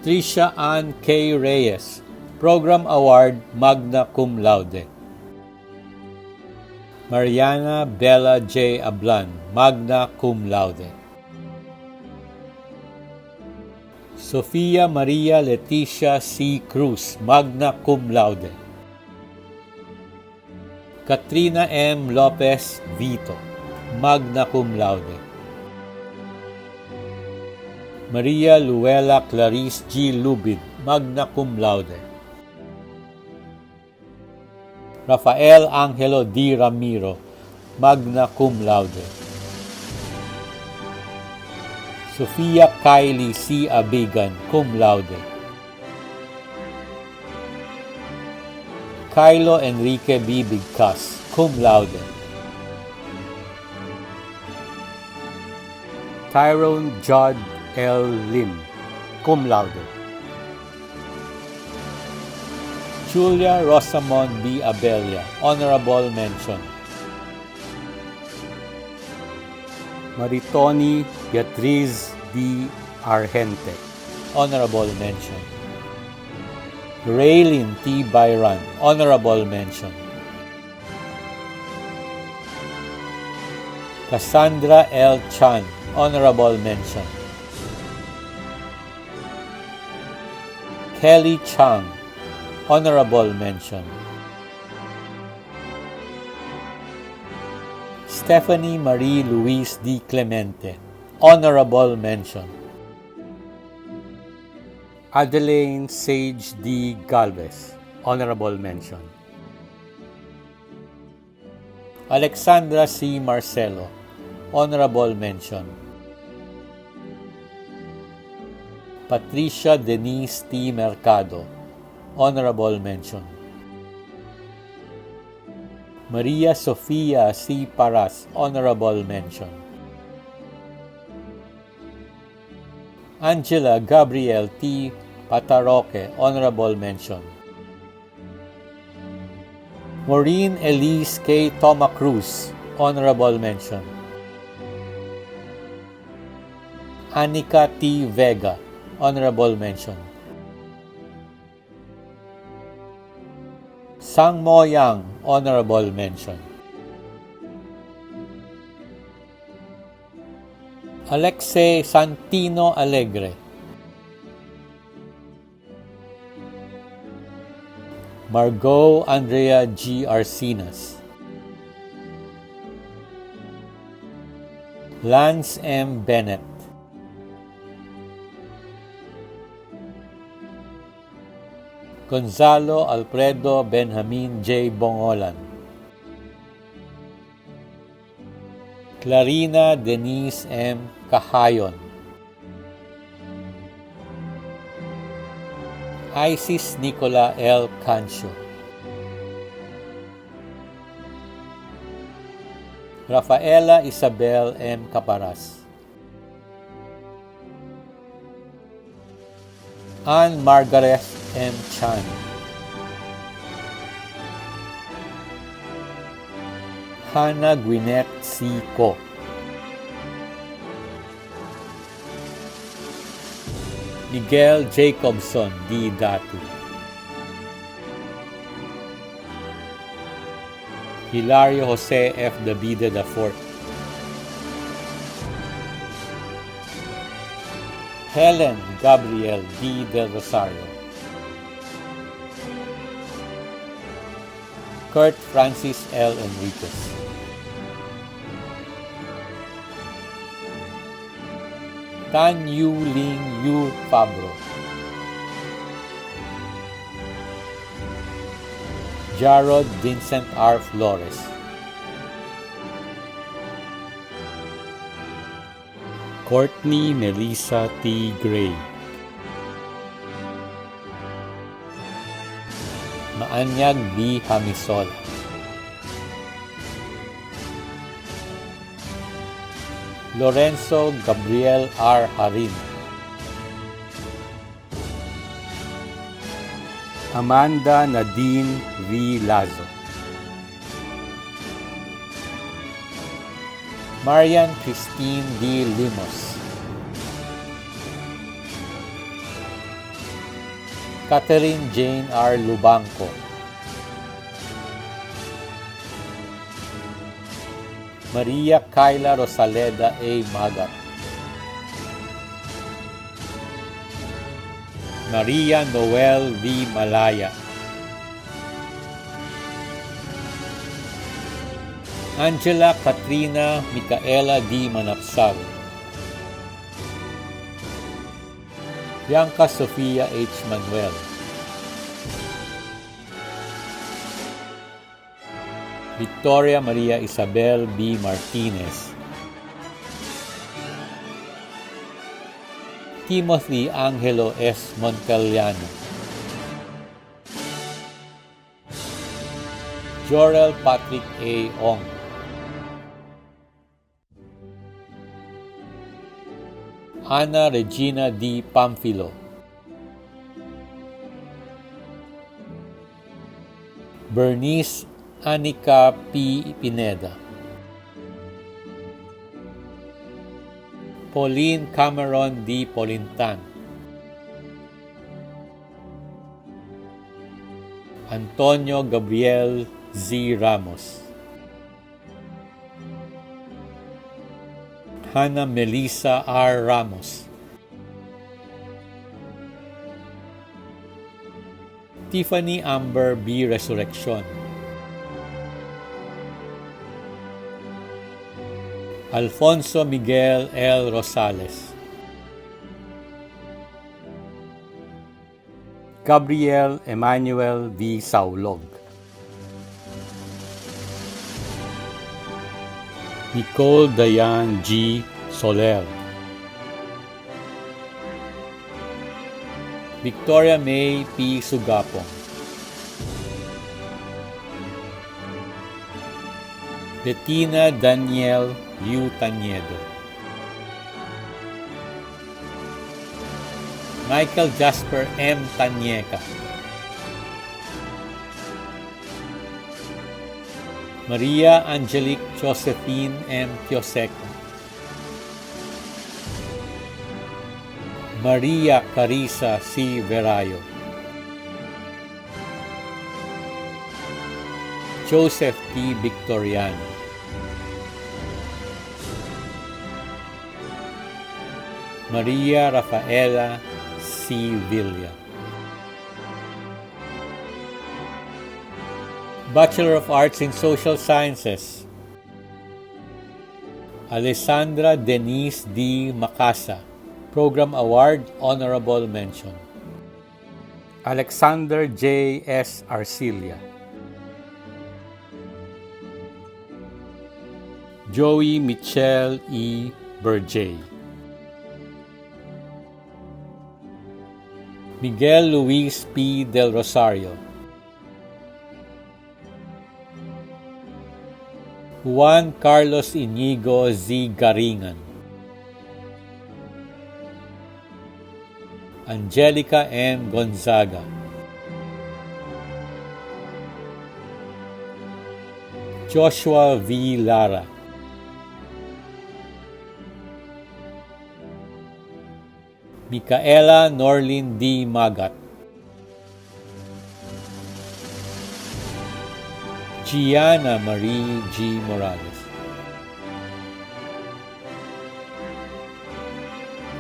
Tricia Ann K. Reyes, Program Award Magna Cum Laude, Mariana Bella J. Ablan, Magna Cum Laude, Sofia Maria Leticia C. Cruz, Magna Cum Laude, Katrina M. Lopez Vito, Magna Cum Laude, Maria Luella Clarice G. Lubid, Magna Cum Laude, Rafael Angelo D. Ramiro, Magna Cum Laude, Sofia Kylie C. Abigan, Cum Laude, Kylo Enrique B. Bigcas, Cum Laude, Tyrone Judd L. Lim, Cum Laude, Julia Rosamond B. Abella, Honorable Mention, Maritoni Beatriz D. Argente, Honorable Mention, Raylin T. Byron, Honorable Mention, Cassandra L. Chan, Honorable Mention, Kelly Chang, Honorable Mention, Stephanie Marie Louise D. Clemente, Honorable Mention, Adelaine Sage D. Galvez, Honorable Mention, Alexandra C. Marcelo, Honorable Mention, Patricia Denise T. Mercado, Honorable Mention. Maria Sofia C. Paras, Honorable Mention. Angela Gabriel T. Pataroque, Honorable Mention. Maureen Elise K. Toma Cruz, Honorable Mention. Anika T. Vega, Honorable Mention. Sang Mo Yang, Honorable Mention. Alexei Santino Alegre. Margot Andrea G. Arcinas. Lance M. Bennett. Gonzalo Alfredo Benjamin J. Bongolan. Clarina Denise M. Cahayon. Isis Nicola L. Cancio. Rafaela Isabel M. Caparas. Anne Margaret M. Chan. Hannah Gwyneth C. Ko. Miguel Jacobson D. Datu. Hilario Jose F. Davide IV. Helen Gabriel D. Del Rosario. Kurt Francis L. Enriquez. Tan Yu Ling Yu Fabro. Jarrod Vincent R. Flores. Courtney Melissa T. Gray. Maanyag B. Hamisola. Lorenzo Gabriel R. Harin. Amanda Nadine V. Lazo. Marian Christine D. Limos. Catherine Jane R. Lubanco. Maria Kyla Rosaleda A. Magat. Maria Noel V. Malaya. Angela Katrina Micaela D. Manapsal. Bianca Sofia H. Manuel. Victoria Maria Isabel B. Martinez. Timothy Angelo S. Montellano. Jorel Patrick A. Ong. Ana Regina D. Pamphilo. Bernice Anika P. Pineda. Pauline Cameron D. Polintan. Antonio Gabriel Z. Ramos. Hannah Melissa R. Ramos. Tiffany Amber B. Resurrection. Alfonso Miguel L. Rosales. Gabriel Emmanuel V. Saulog. Nicole Dayan G. Soler. Victoria May P. Sugapong, Bettina Daniel U. Taniedo, Michael Jasper M. Tanieka, Maria Angelique Josephine M. Tioseco, Maria Carissa C. Verayo, Joseph T. Victoriano, Maria Rafaela C. Villa, Bachelor of Arts in Social Sciences, Alessandra Denise D. Macasa, Program Award, Honorable Mention. Alexander J. S. Arcilia, Joey Michelle E. Berjay, Miguel Luis P. Del Rosario, Juan Carlos Inigo Z. Garingan, Angelica M. Gonzaga, Joshua V. Lara, Micaela Norlin D. Magat, Gianna Marie G. Morales,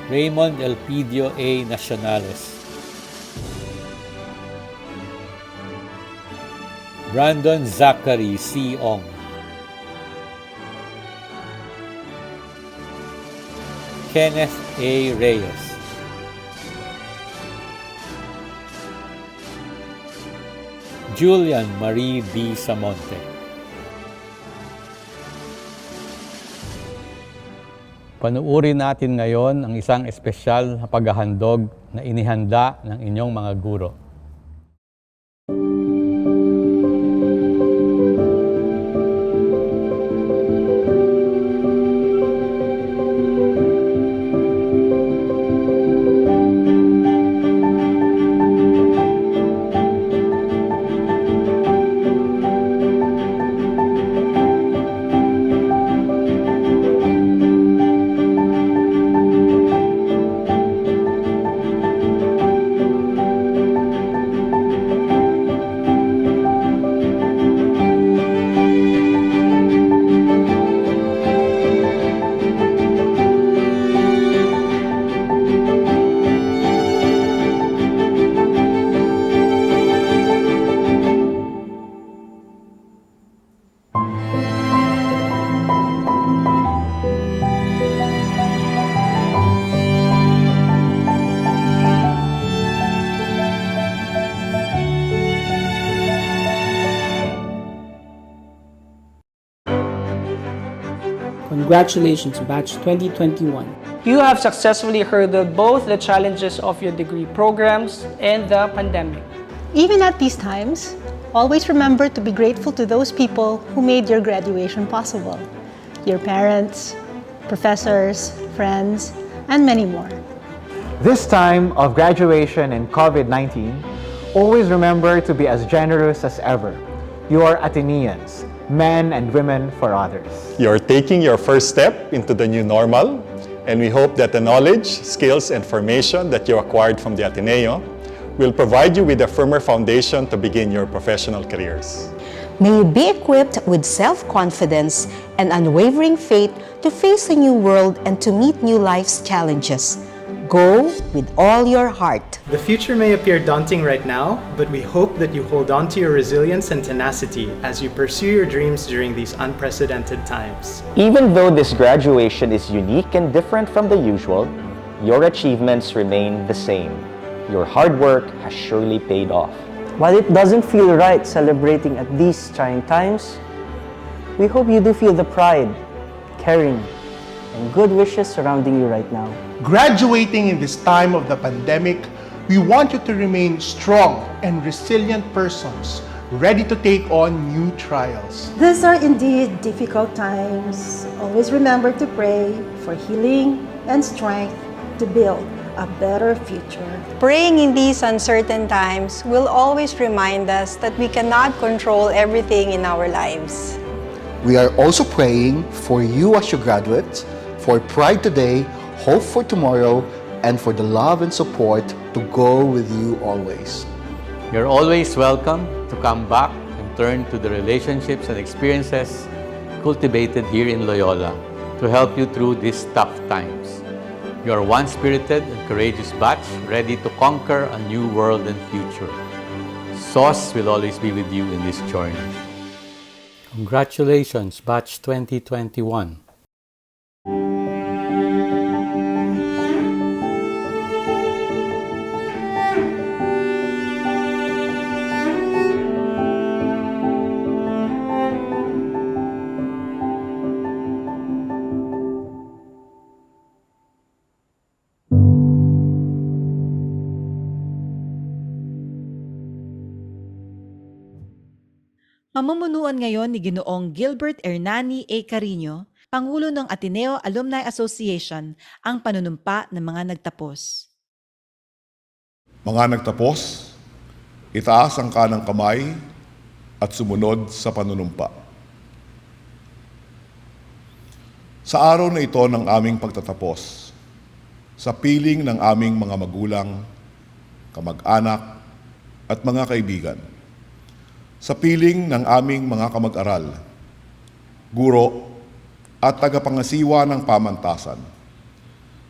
Raymond Elpidio A. Nacionales, Brandon Zachary C. Ong, Kenneth A. Reyes, Julian Marie B. Samonte. Panuuri natin ngayon ang isang espesyal na paghahandog na inihanda ng inyong mga guro. Congratulations, Batch 2021. You have successfully hurdled both the challenges of your degree programs and the pandemic. Even at these times, always remember to be grateful to those people who made your graduation possible. Your parents, professors, friends, and many more. This time of graduation and COVID-19, always remember to be as generous as ever. You are Ateneans, men and women for others. You're taking your first step into the new normal, and we hope that the knowledge, skills, and formation that you acquired from the Ateneo will provide you with a firmer foundation to begin your professional careers. May you be equipped with self-confidence and unwavering faith to face a new world and to meet new life's challenges. Go with all your heart. The future may appear daunting right now, but we hope that you hold on to your resilience and tenacity as you pursue your dreams during these unprecedented times. Even though this graduation is unique and different from the usual, your achievements remain the same. Your hard work has surely paid off. While it doesn't feel right celebrating at these trying times, we hope you do feel the pride, caring, and good wishes surrounding you right now. Graduating in this time of the pandemic We want you to remain strong and resilient persons, ready to take on new trials. These are indeed difficult times. Always remember to pray for healing and strength to build a better future. Praying in these uncertain times will always remind us that we cannot control everything in our lives. We are also praying for you as your graduates, for pride today, hope for tomorrow, and for the love and support to go with you always. You're always welcome to come back and turn to the relationships and experiences cultivated here in Loyola to help you through these tough times. You are one spirited and courageous batch ready to conquer a new world and future. SOS will always be with you in this journey. Congratulations, Batch 2021. Mamumunuan ngayon ni Ginoong Gilbert Hernani A. Carino, Pangulo ng Ateneo Alumni Association, ang panunumpa ng mga nagtapos. Mga nagtapos, itaas ang kanang kamay at sumunod sa panunumpa. Sa araw na ito ng aming pagtatapos, sa piling ng aming mga magulang, kamag-anak at mga kaibigan, sa piling ng aming mga kamag-aral, guro at tagapangasiwa ng pamantasan,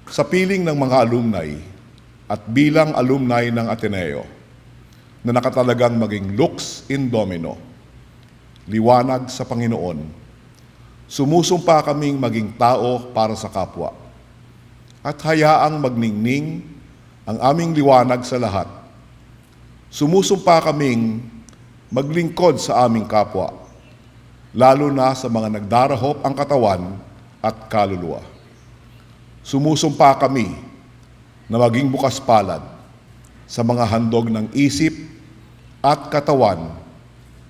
sa piling ng mga alumni at bilang alumni ng Ateneo na nakatalagang maging lux in domino, liwanag sa Panginoon, sumusumpa kaming maging tao para sa kapwa at hayaang magningning ang aming liwanag sa lahat. Sumusumpa kaming maglingkod sa aming kapwa, lalo na sa mga nagdarahop ang katawan at kaluluwa. Sumusumpa kami na maging bukas palad sa mga handog ng isip at katawan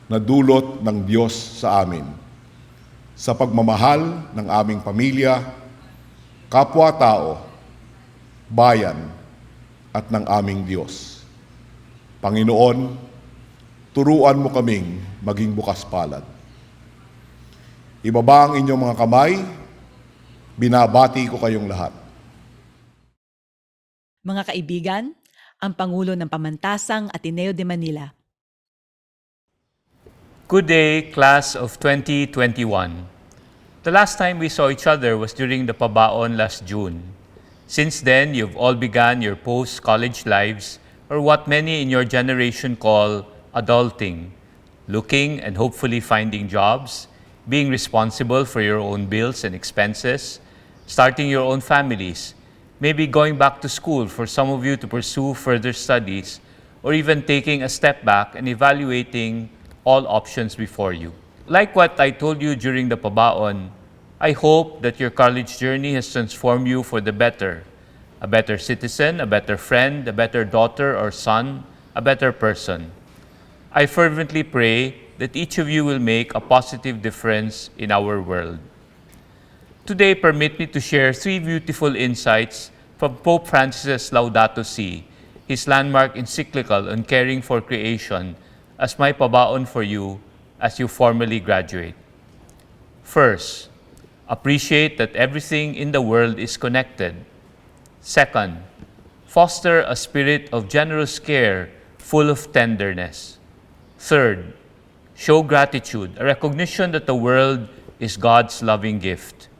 na dulot ng Diyos sa amin, sa pagmamahal ng aming pamilya, kapwa-tao, bayan at ng aming Diyos. Panginoon, turuan mo kaming maging bukas palad. Ibaba ang inyong mga kamay, binabati ko kayong lahat. Mga kaibigan, ang Pangulo ng Pamantasang Ateneo de Manila. Good day, class of 2021. The last time we saw each other was during the Pabaon last June. Since then, you've all begun your post-college lives, or what many in your generation call adulting, looking and hopefully finding jobs, being responsible for your own bills and expenses, starting your own families, maybe going back to school for some of you to pursue further studies, or even taking a step back and evaluating all options before you. Like what I told you during the Pabaon, I hope that your college journey has transformed you for the better. A better citizen, a better friend, a better daughter or son, a better person. I fervently pray that each of you will make a positive difference in our world. Today, permit me to share 3 beautiful insights from Pope Francis' Laudato Si', his landmark encyclical on caring for creation, as my pabaon for you as you formally graduate. First, appreciate that everything in the world is connected. Second, foster a spirit of generous care full of tenderness. Third, show gratitude, a recognition that the world is God's loving gift.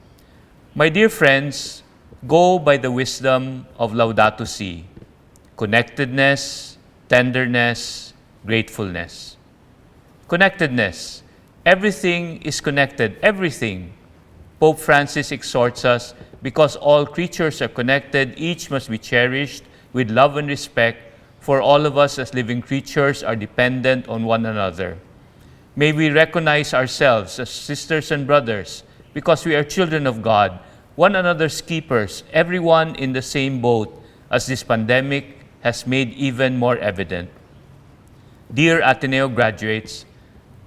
My dear friends, go by the wisdom of Laudato Si', connectedness, tenderness, gratefulness. Connectedness, everything is connected, everything. Pope Francis exhorts us, because all creatures are connected, each must be cherished with love and respect, for all of us as living creatures are dependent on one another. May we recognize ourselves as sisters and brothers, because we are children of God, one another's keepers, everyone in the same boat as this pandemic has made even more evident. Dear Ateneo graduates,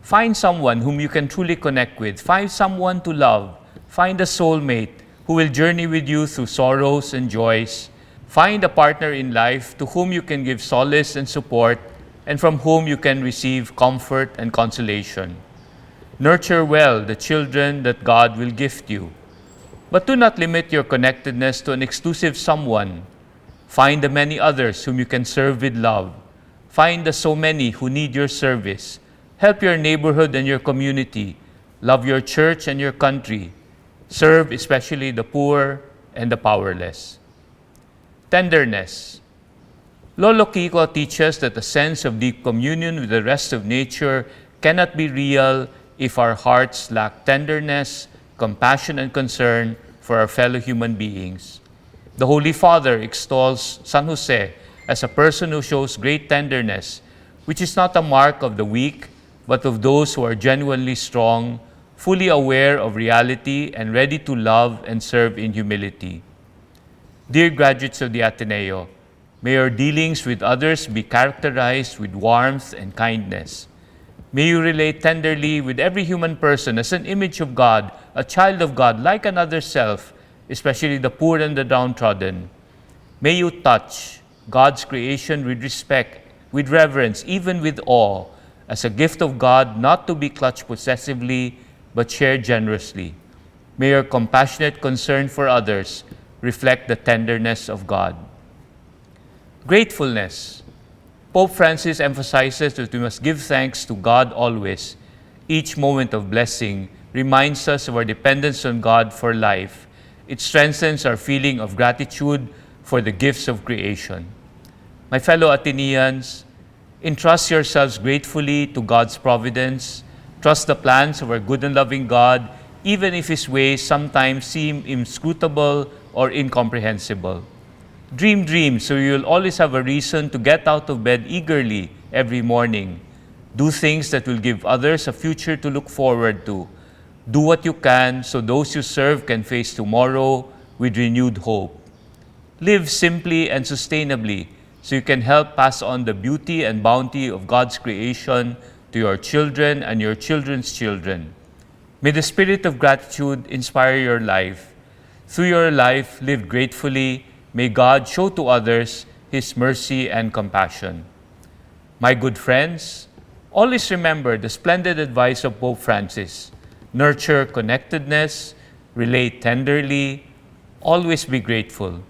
find someone whom you can truly connect with. Find someone to love. Find a soulmate who will journey with you through sorrows and joys. Find a partner in life to whom you can give solace and support, and from whom you can receive comfort and consolation. Nurture well the children that God will gift you. But do not limit your connectedness to an exclusive someone. Find the many others whom you can serve with love. Find the so many who need your service. Help your neighborhood and your community. Love your church and your country. Serve especially the poor and the powerless. Tenderness. Lolo Kiko teaches that a sense of deep communion with the rest of nature cannot be real if our hearts lack tenderness, compassion, and concern for our fellow human beings. The Holy Father extols San Jose as a person who shows great tenderness, which is not a mark of the weak, but of those who are genuinely strong, fully aware of reality, and ready to love and serve in humility. Dear graduates of the Ateneo, may your dealings with others be characterized with warmth and kindness. May you relate tenderly with every human person as an image of God, a child of God, like another self, especially the poor and the downtrodden. May you touch God's creation with respect, with reverence, even with awe, as a gift of God not to be clutched possessively, but shared generously. May your compassionate concern for others reflect the tenderness of God. Gratefulness. Pope Francis emphasizes that we must give thanks to God always. Each moment of blessing reminds us of our dependence on God for life. It strengthens our feeling of gratitude for the gifts of creation. My fellow Ateneans, entrust yourselves gratefully to God's providence. Trust the plans of our good and loving God, even if His ways sometimes seem inscrutable or incomprehensible. Dream dreams so you'll always have a reason to get out of bed eagerly every morning. Do things that will give others a future to look forward to. Do what you can so those you serve can face tomorrow with renewed hope. Live simply and sustainably so you can help pass on the beauty and bounty of God's creation to your children and your children's children. May the spirit of gratitude inspire your life. Through your life lived gratefully, may God show to others His mercy and compassion. My good friends, always remember the splendid advice of Pope Francis. Nurture connectedness, relate tenderly, always be grateful.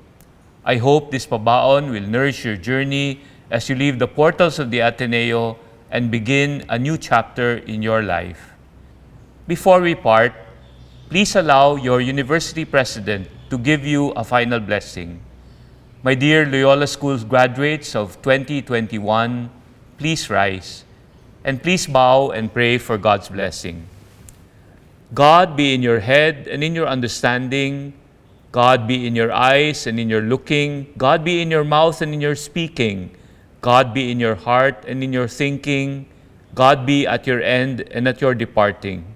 I hope this pabaon will nourish your journey as you leave the portals of the Ateneo and begin a new chapter in your life. Before we part, please allow your university president to give you a final blessing. My dear Loyola Schools graduates of 2021, please rise and please bow and pray for God's blessing. God be in your head and in your understanding. God be in your eyes and in your looking. God be in your mouth and in your speaking. God be in your heart and in your thinking. God be at your end and at your departing.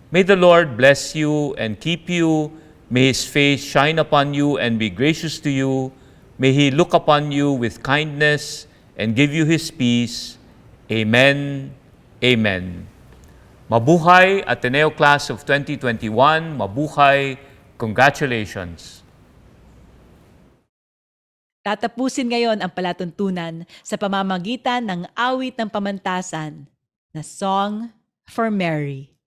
May the Lord bless you and keep you. May His face shine upon you and be gracious to you. May He look upon you with kindness and give you His peace. Amen. Amen. Mabuhay, Ateneo Class of 2021. Mabuhay. Congratulations. Tatapusin ngayon ang palatuntunan sa pamamagitan ng awit ng pamantasan na Song for Mary.